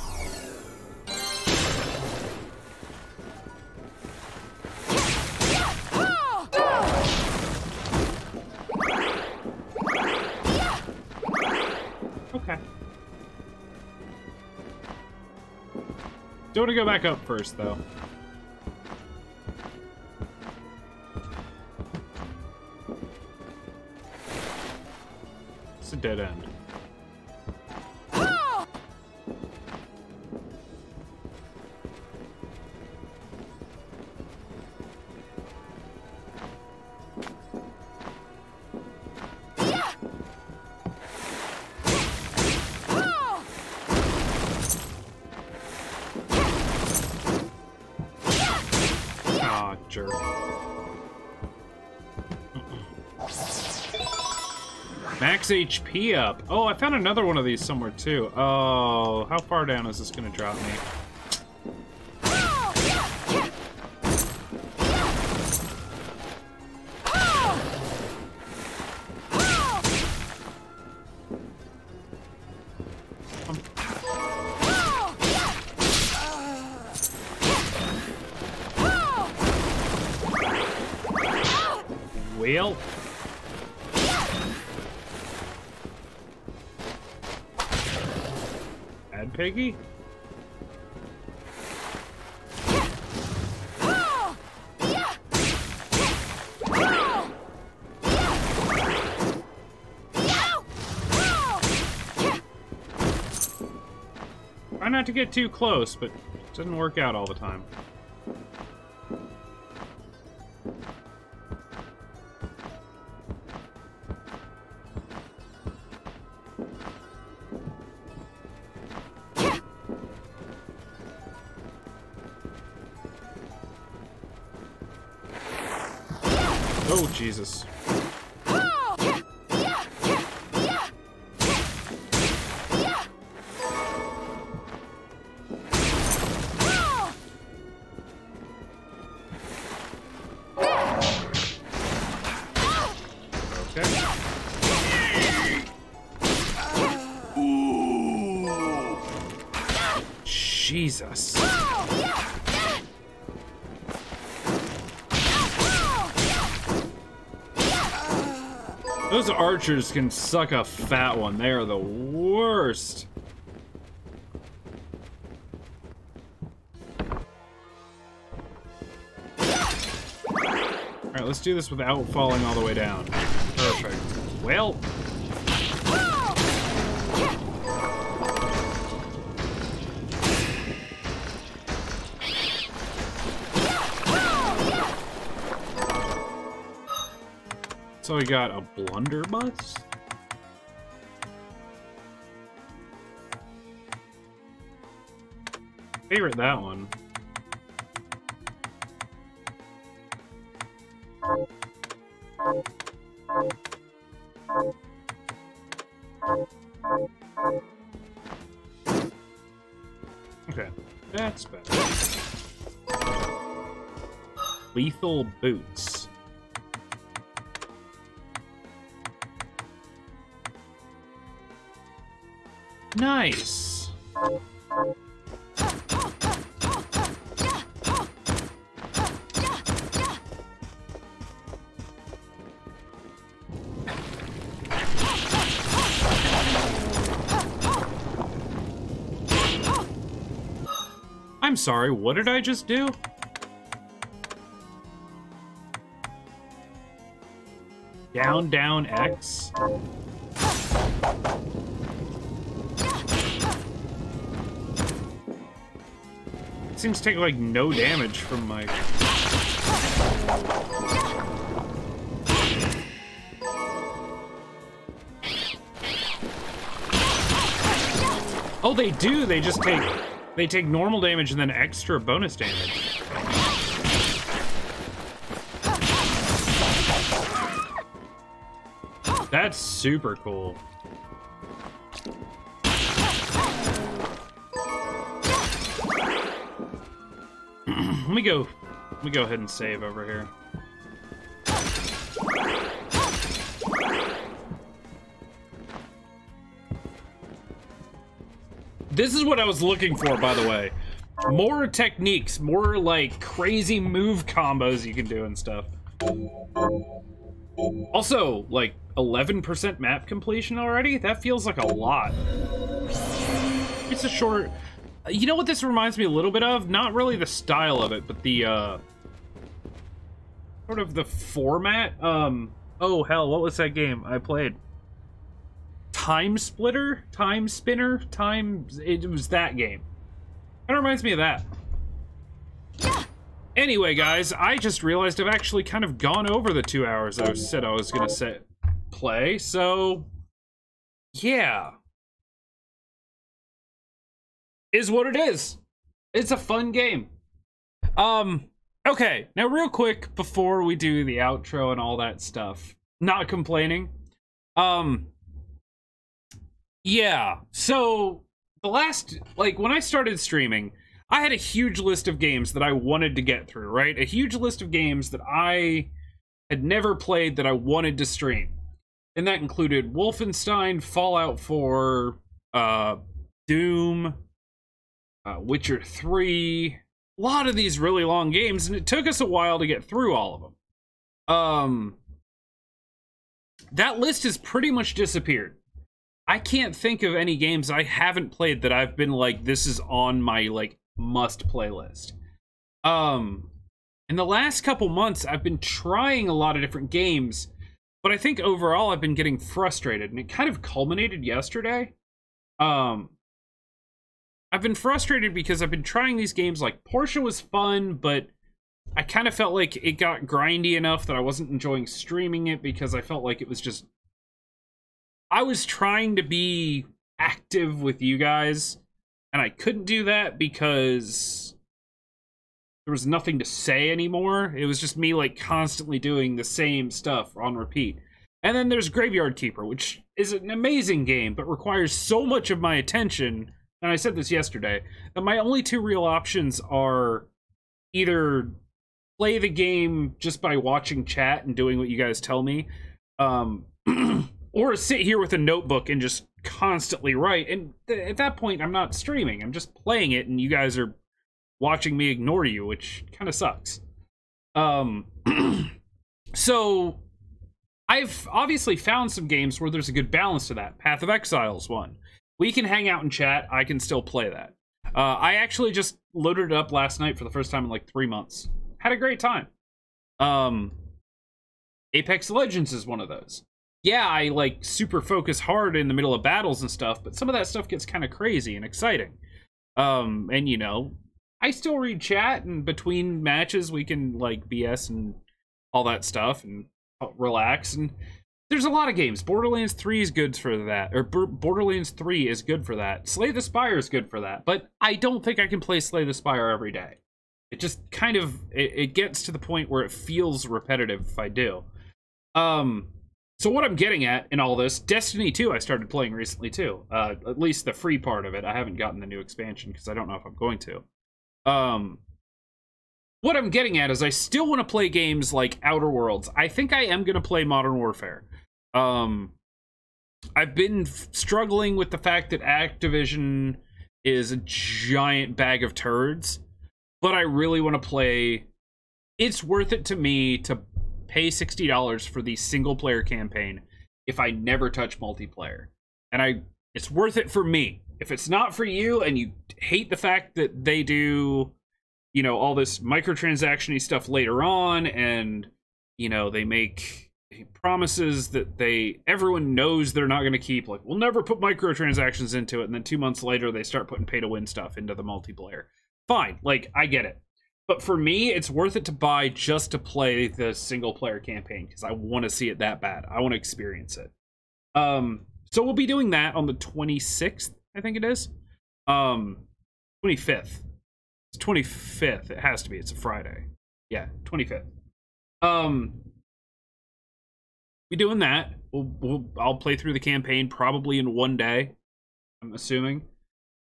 Okay. Do want to go back up first, though. It's a dead end. Jerk. Max HP up. Oh, I found another one of these somewhere too. Oh, how far down is this gonna drop me? Well, bad piggy. Try not to get too close, but it doesn't work out all the time. Oh, Jesus. Jesus. Those archers can suck a fat one. They are the worst. Alright, let's do this without falling all the way down. Perfect. Well. So we got a blunderbuss? Favorite that one. Okay, that's better. Lethal boots. Nice. I'm sorry, what did I just do? Down, down, X. Seems to take like no damage from my... Oh, they do. They just take normal damage and then extra bonus damage. That's super cool. Let me go ahead and save over here. This is what I was looking for, by the way. More techniques, more like crazy move combos you can do and stuff. Also, like 11% map completion already? That feels like a lot. It's a short... You know what this reminds me a little bit of? Not really the style of it, but the, sort of the format. Oh, hell, what was that game I played? Time Splitter? Time Spinner? It was that game. Kind of reminds me of that. Anyway, guys, I just realized I've actually kind of gone over the 2 hours I said I was gonna play, so... Yeah. Is what it is. It's a fun game. Okay, now real quick before we do the outro and all that stuff. Not complaining. Yeah, so the last, like, when I started streaming, I had a huge list of games that I wanted to get through, right? A huge list of games that I had never played that I wanted to stream. And that included Wolfenstein, Fallout 4, Doom, Witcher 3, a lot of these really long games, and it took us a while to get through all of them. That list has pretty much disappeared. I can't think of any games I haven't played that I've been like, this is on my, like, must play list. In the last couple months, I've been trying a lot of different games, but I think overall I've been getting frustrated, and it kind of culminated yesterday. I've been frustrated because I've been trying these games. Like, Portia was fun, but I kind of felt like it got grindy enough that I wasn't enjoying streaming it because I felt like it was just... I was trying to be active with you guys, and I couldn't do that because there was nothing to say anymore. It was just me, like, constantly doing the same stuff on repeat. And then there's Graveyard Keeper, which is an amazing game, but requires so much of my attention, and I said this yesterday, that my only two real options are either play the game just by watching chat and doing what you guys tell me, or sit here with a notebook and just constantly write. And at that point, I'm not streaming. I'm just playing it, and you guys are watching me ignore you, which kind of sucks. So, I've obviously found some games where there's a good balance to that. Path of Exile is one. We can hang out and chat. I can still play that. I actually just loaded it up last night for the first time in like 3 months. Had a great time. Apex Legends is one of those. Yeah, I like super focus hard in the middle of battles and stuff, but some of that stuff gets kind of crazy and exciting. And you know, I still read chat, and between matches we can like BS and all that stuff and relax. And there's a lot of games. Borderlands 3 is good for that, or Borderlands 3 is good for that. Slay the Spire is good for that, but I don't think I can play Slay the Spire every day. It just kind of, it gets to the point where it feels repetitive if I do. So what I'm getting at in all this, Destiny 2 I started playing recently too. At least the free part of it. I haven't gotten the new expansion because I don't know if I'm going to. What I'm getting at is I still want to play games like Outer Worlds. I think I am going to play Modern Warfare. I've been struggling with the fact that Activision is a giant bag of turds, but I really want to play. It's worth it to me to pay $60 for the single player campaign if I never touch multiplayer. And it's worth it for me. If it's not for you and you hate the fact that they do, you know, all this microtransaction-y stuff later on, and, you know, they make promises that everyone knows they're not going to keep, like, we'll never put microtransactions into it, and then 2 months later they start putting pay-to-win stuff into the multiplayer. Fine, like, I get it. But for me, it's worth it to buy just to play the single-player campaign, because I want to see it that bad. I want to experience it. So we'll be doing that on the 26th, I think it is. 25th. It's 25th. It has to be. It's a Friday. Yeah, 25th. We doing that. I'll play through the campaign probably in one day, I'm assuming.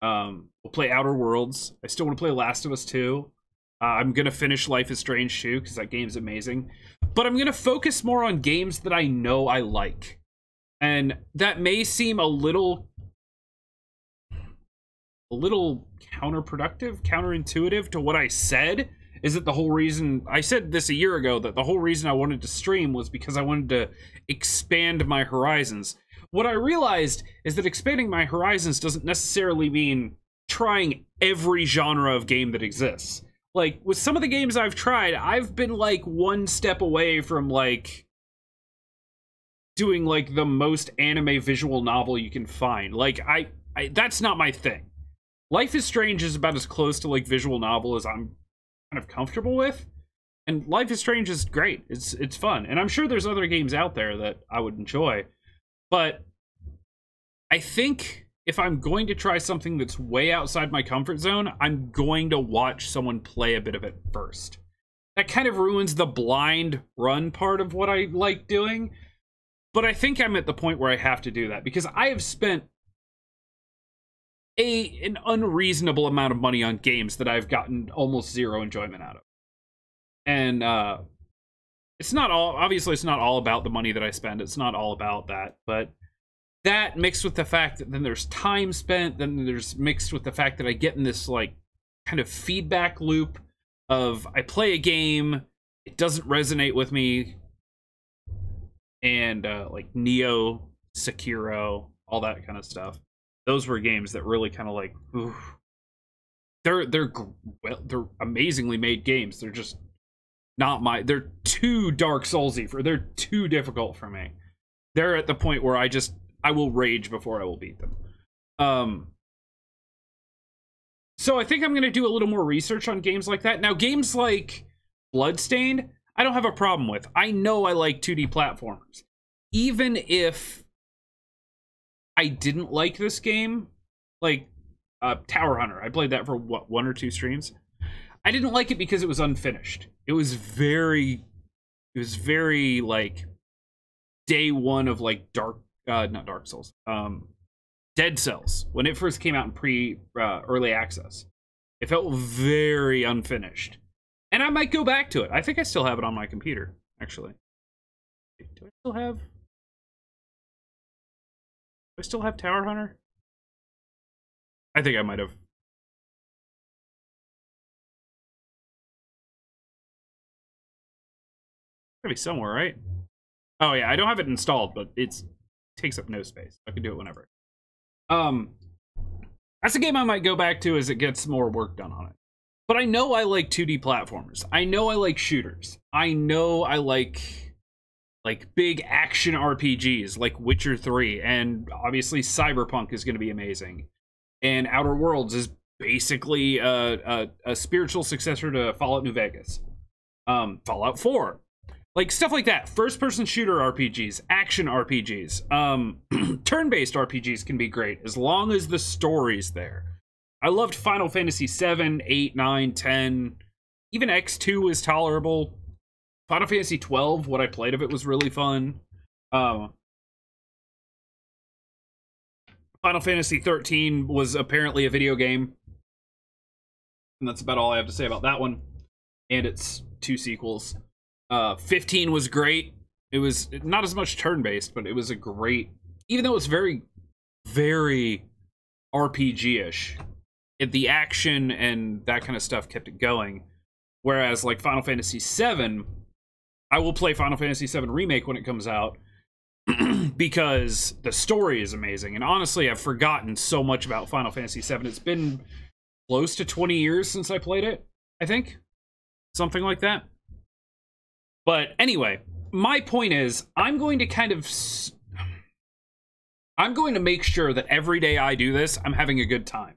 We'll play Outer Worlds. I still want to play Last of Us 2. I'm going to finish Life is Strange 2, because that game's amazing. But I'm going to focus more on games that I know I like. And that may seem a little counterproductive, counterintuitive to what I said, is that the whole reason, I said this a year ago, that the whole reason I wanted to stream was because I wanted to expand my horizons. What I realized is that expanding my horizons doesn't necessarily mean trying every genre of game that exists. Like, with some of the games I've tried, I've been, like, one step away from, like, doing, like, the most anime visual novel you can find. Like, that's not my thing. Life is Strange is about as close to, like, visual novel as I'm kind of comfortable with. And Life is Strange is great. It's fun. And I'm sure there's other games out there that I would enjoy. But I think if I'm going to try something that's way outside my comfort zone, I'm going to watch someone play a bit of it first. That kind of ruins the blind run part of what I like doing. But I think I'm at the point where I have to do that, because I have spent an unreasonable amount of money on games that I've gotten almost zero enjoyment out of. And it's not all, obviously it's not all about the money that I spend. It's not all about that, but that mixed with the fact that then there's time spent, then there's mixed with the fact that I get in this, like, kind of feedback loop of I play a game, it doesn't resonate with me, and like Neo, Sekiro, all that kind of stuff. Those were games that really kind of like, ooh, they're amazingly made games. They're just not my, they're too Dark Soulsy they're too difficult for me. They're at the point where I will rage before I will beat them. So I think I'm going to do a little more research on games like that. Now, games like Bloodstained, I don't have a problem with. I know I like 2D platformers. Even if I didn't like this game, like Tower Hunter, I played that for, what, 1 or 2 streams? I didn't like it because it was unfinished. It was very, like, day one of, like, not Dark Souls, Dead Cells, when it first came out in early access. It felt very unfinished. And I might go back to it. I think I still have it on my computer, actually. Do I still have Tower Hunter? I think I might have. Gotta be somewhere, right? Oh yeah, I don't have it installed, but it takes up no space. I can do it whenever. That's a game I might go back to as it gets more work done on it. But I know I like 2D platformers. I know I like shooters. I know I like big action RPGs like Witcher 3, and obviously Cyberpunk is going to be amazing. And Outer Worlds is basically a spiritual successor to Fallout New Vegas. Fallout 4. Like, stuff like that. First-person shooter RPGs, action RPGs. Turn-based RPGs can be great, as long as the story's there. I loved Final Fantasy 7, 8, 9, 10. Even X2 is tolerable. Final Fantasy 12, what I played of it was really fun. Final Fantasy 13 was apparently a video game. And that's about all I have to say about that one. And its 2 sequels. 15 was great. It was not as much turn-based, but it was a great... Even though it's very, very RPG-ish, the action and that kind of stuff kept it going. Whereas, like, Final Fantasy 7... I will play Final Fantasy VII Remake when it comes out because the story is amazing. And honestly, I've forgotten so much about Final Fantasy VII. It's been close to 20 years since I played it, I think. Something like that. But anyway, my point is, I'm going to make sure that every day I do this, I'm having a good time.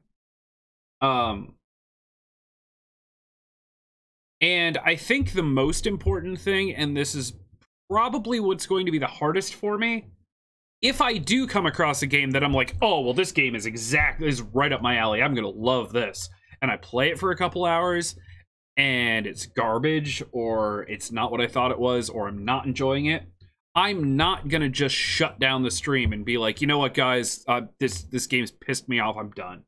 And I think the most important thing, and this is probably what's going to be the hardest for me, if I do come across a game that I'm like, oh, well, this game is right up my alley, I'm gonna love this, and I play it for a couple hours, and it's garbage, or it's not what I thought it was, or I'm not enjoying it, I'm not gonna just shut down the stream and be like, you know what, guys, this game's pissed me off, I'm done.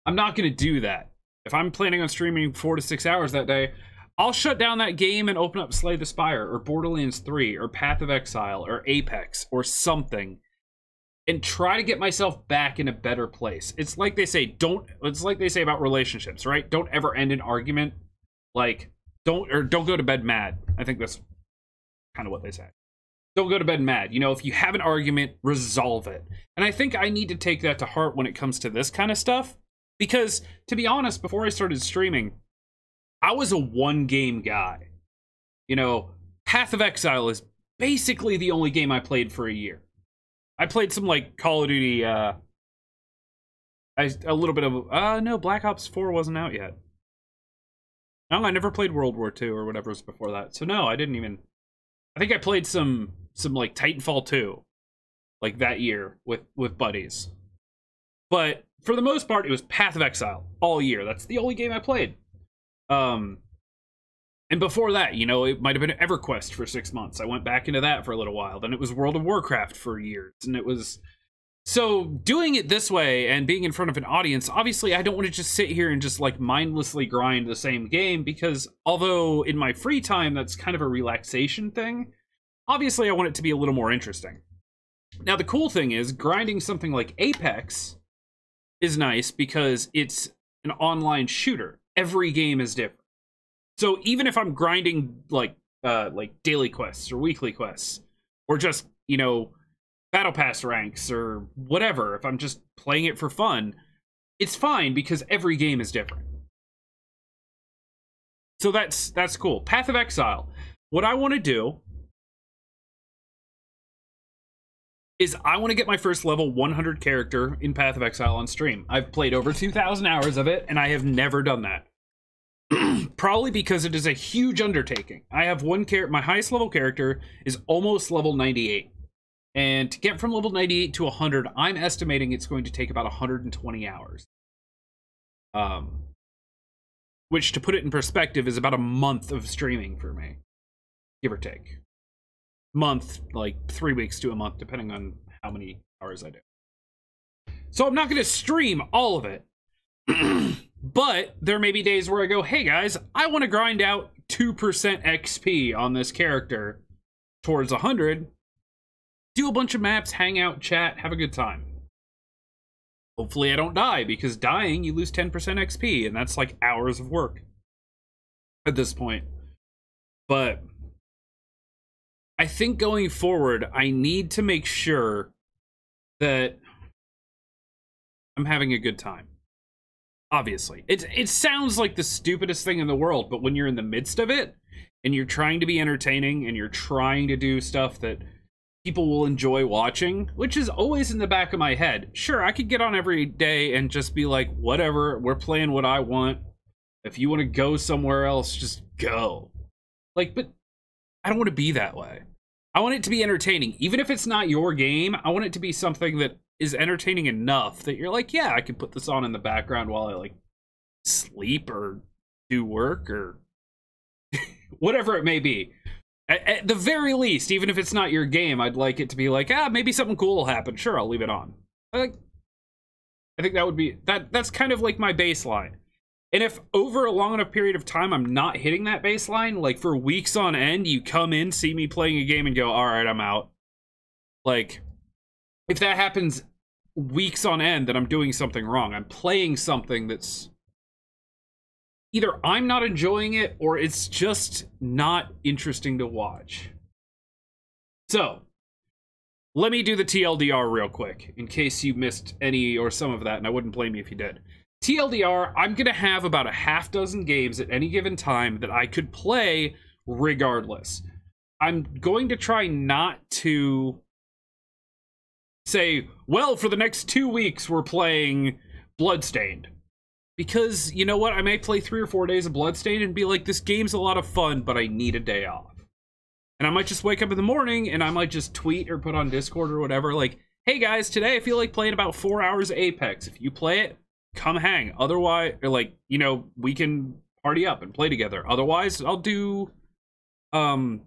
I'm not gonna do that. If I'm planning on streaming 4 to 6 hours that day, I'll shut down that game and open up Slay the Spire, or Borderlands 3, or Path of Exile, or Apex, or something, and try to get myself back in a better place. It's like they say, it's like they say about relationships, right? Don't ever end an argument. Like, don't go to bed mad. I think that's kind of what they say. Don't go to bed mad. You know, if you have an argument, resolve it. And I think I need to take that to heart when it comes to this kind of stuff. Because, to be honest, before I started streaming, I was a one-game guy. You know, Path of Exile is basically the only game I played for a year. I played some, like, Call of Duty, a little bit of, no, Black Ops 4 wasn't out yet. No, I never played World War II or whatever was before that. So, no, I didn't even... I think I played some like, Titanfall 2, like, that year with buddies. But, for the most part, it was Path of Exile all year. That's the only game I played. And before that, you know, it might have been EverQuest for 6 months. I went back into that for a little while. Then it was World of Warcraft for years. And it was... So, doing it this way and being in front of an audience, obviously I don't want to just sit here and just, like, mindlessly grind the same game, because although in my free time that's kind of a relaxation thing, obviously I want it to be a little more interesting. Now, the cool thing is, grinding something like Apex is nice because it's an online shooter. Every game is different. So even if I'm grinding like daily quests or weekly quests, or just, you know, battle pass ranks or whatever, if I'm just playing it for fun, it's fine because every game is different. So that's cool. Path of Exile. What I want to do is I want to get my first level 100 character in Path of Exile on stream. I've played over 2,000 hours of it, and I have never done that. Probably because it is a huge undertaking. I have one character, my highest level character is almost level 98. And to get from level 98 to 100, I'm estimating it's going to take about 120 hours. Which, to put it in perspective, is about a month of streaming for me. Give or take. Month, like 3 weeks to a month, depending on how many hours I do. So I'm not going to stream all of it. But there may be days where I go, hey guys, I want to grind out 2% XP on this character towards 100. Do a bunch of maps, hang out, chat, have a good time. Hopefully I don't die, because dying, you lose 10% XP, and that's like hours of work at this point. But I think going forward, I need to make sure that I'm having a good time. Obviously. It sounds like the stupidest thing in the world, but when you're in the midst of it, and you're trying to be entertaining, and you're trying to do stuff that people will enjoy watching, which is always in the back of my head. Sure, I could get on every day and just be like, whatever, we're playing what I want. If you want to go somewhere else, just go. Like, but I don't want to be that way. I want it to be entertaining. Even if it's not your game, I want it to be something that is entertaining enough that you're like, yeah, I can put this on in the background while I, like, sleep or do work or whatever it may be. At the very least, even if it's not your game, I'd like it to be like, maybe something cool will happen. Sure, I'll leave it on. I think that would be, that's kind of like my baseline. And if over a long enough period of time I'm not hitting that baseline, like for weeks on end, you come in, see me playing a game and go, all right, I'm out. Like, if that happens weeks on end, then I'm doing something wrong. I'm playing something that's either I'm not enjoying it or it's just not interesting to watch. So, let me do the TLDR real quick, in case you missed any or some of that, and I wouldn't blame you if you did. TLDR, I'm going to have about a half dozen games at any given time that I could play regardless. I'm going to try not to say, well, for the next 2 weeks we're playing Bloodstained. Because, you know what, I may play 3 or 4 days of Bloodstained and be like, this game's a lot of fun, but I need a day off. And I might just wake up in the morning and I might just tweet or put on Discord or whatever, like, hey, hey guys, today I feel like playing about 4 hours of Apex. If you play it, come hang. Otherwise, or like, you know, we can party up and play together. Otherwise, I'll do, I'll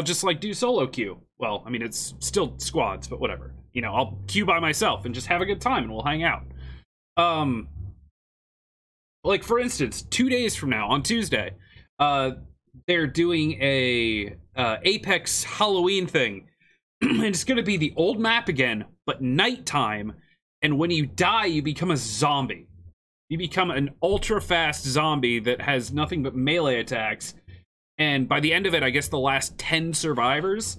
just like do solo queue. Well, I mean, it's still squads, but whatever. You know, I'll queue by myself and just have a good time and we'll hang out. Like for instance, 2 days from now on Tuesday, they're doing a Apex Halloween thing. And it's gonna be the old map again, but nighttime. And when you die, you become a zombie. You become an ultra-fast zombie that has nothing but melee attacks. And by the end of it, I guess the last 10 survivors,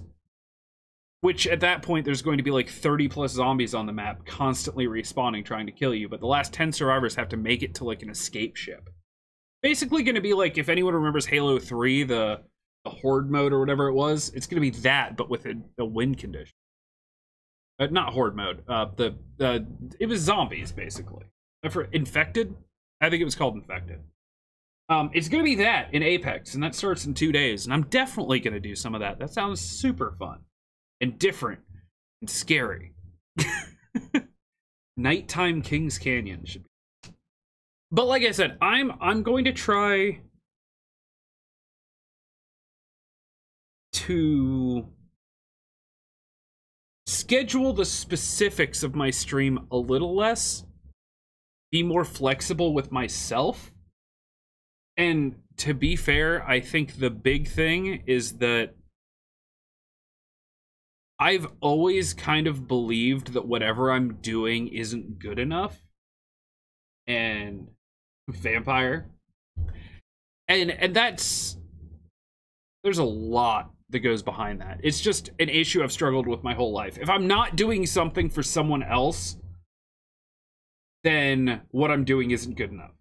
which at that point, there's going to be like 30+ zombies on the map, constantly respawning, trying to kill you. But the last 10 survivors have to make it to like an escape ship. Basically gonna be like, if anyone remembers Halo 3, the Horde mode or whatever it was, it's gonna be that, but with a win condition. Not Horde mode. It was zombies basically. For Infected, I think it was called Infected. It's gonna be that in Apex, and that starts in 2 days. And I'm definitely gonna do some of that. That sounds super fun and different and scary. Nighttime Kings Canyon should be. But like I said, I'm going to try to schedule the specifics of my stream a little less, be more flexible with myself. And to be fair, I think the big thing is that I've always kind of believed that whatever I'm doing isn't good enough. And vampire. And that's, there's a lot that goes behind that. It's just an issue I've struggled with my whole life. If I'm not doing something for someone else, then what I'm doing isn't good enough.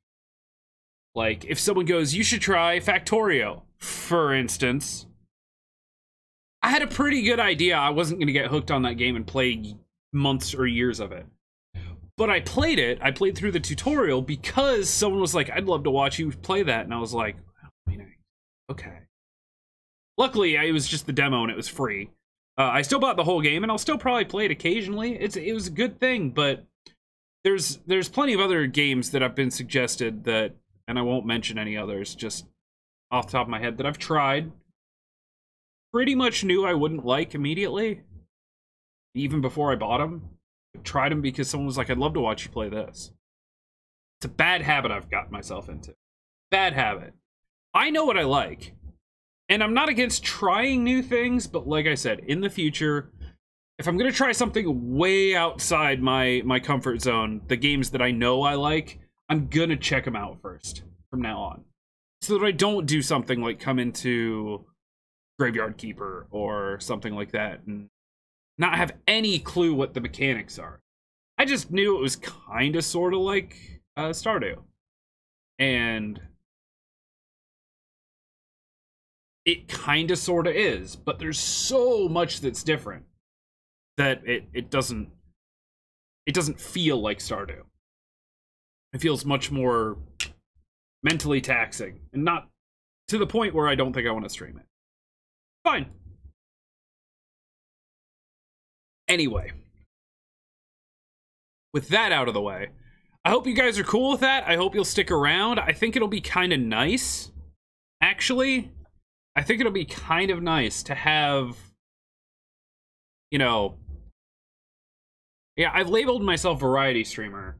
Like, if someone goes, you should try Factorio, for instance, I had a pretty good idea I wasn't going to get hooked on that game and play months or years of it. But I played it. I played through the tutorial because someone was like, I'd love to watch you play that. And I was like, okay. Luckily, it was just the demo and it was free. I still bought the whole game and I'll still probably play it occasionally. It was a good thing, but there's plenty of other games that have been suggested that, and I won't mention any others, just off the top of my head, that I've tried. Pretty much knew I wouldn't like immediately, even before I bought them. I tried them because someone was like, I'd love to watch you play this. It's a bad habit I've gotten myself into. Bad habit. I know what I like. And I'm not against trying new things, but like I said, in the future, if I'm gonna try something way outside my comfort zone, the games that I know I like, I'm gonna check them out first from now on. So that I don't do something like come into Graveyard Keeper or something like that and not have any clue what the mechanics are. I just knew it was kind of sort of like Stardew. And it kind of sort of is, but there's so much that's different that it doesn't feel like Stardew. It feels much more mentally taxing and not to the point where I don't think I want to stream it. Fine. Anyway, with that out of the way, I hope you guys are cool with that. I hope you'll stick around. I think it'll be kind of nice. Actually, I think it'll be kind of nice to have, you know, yeah, I've labeled myself variety streamer,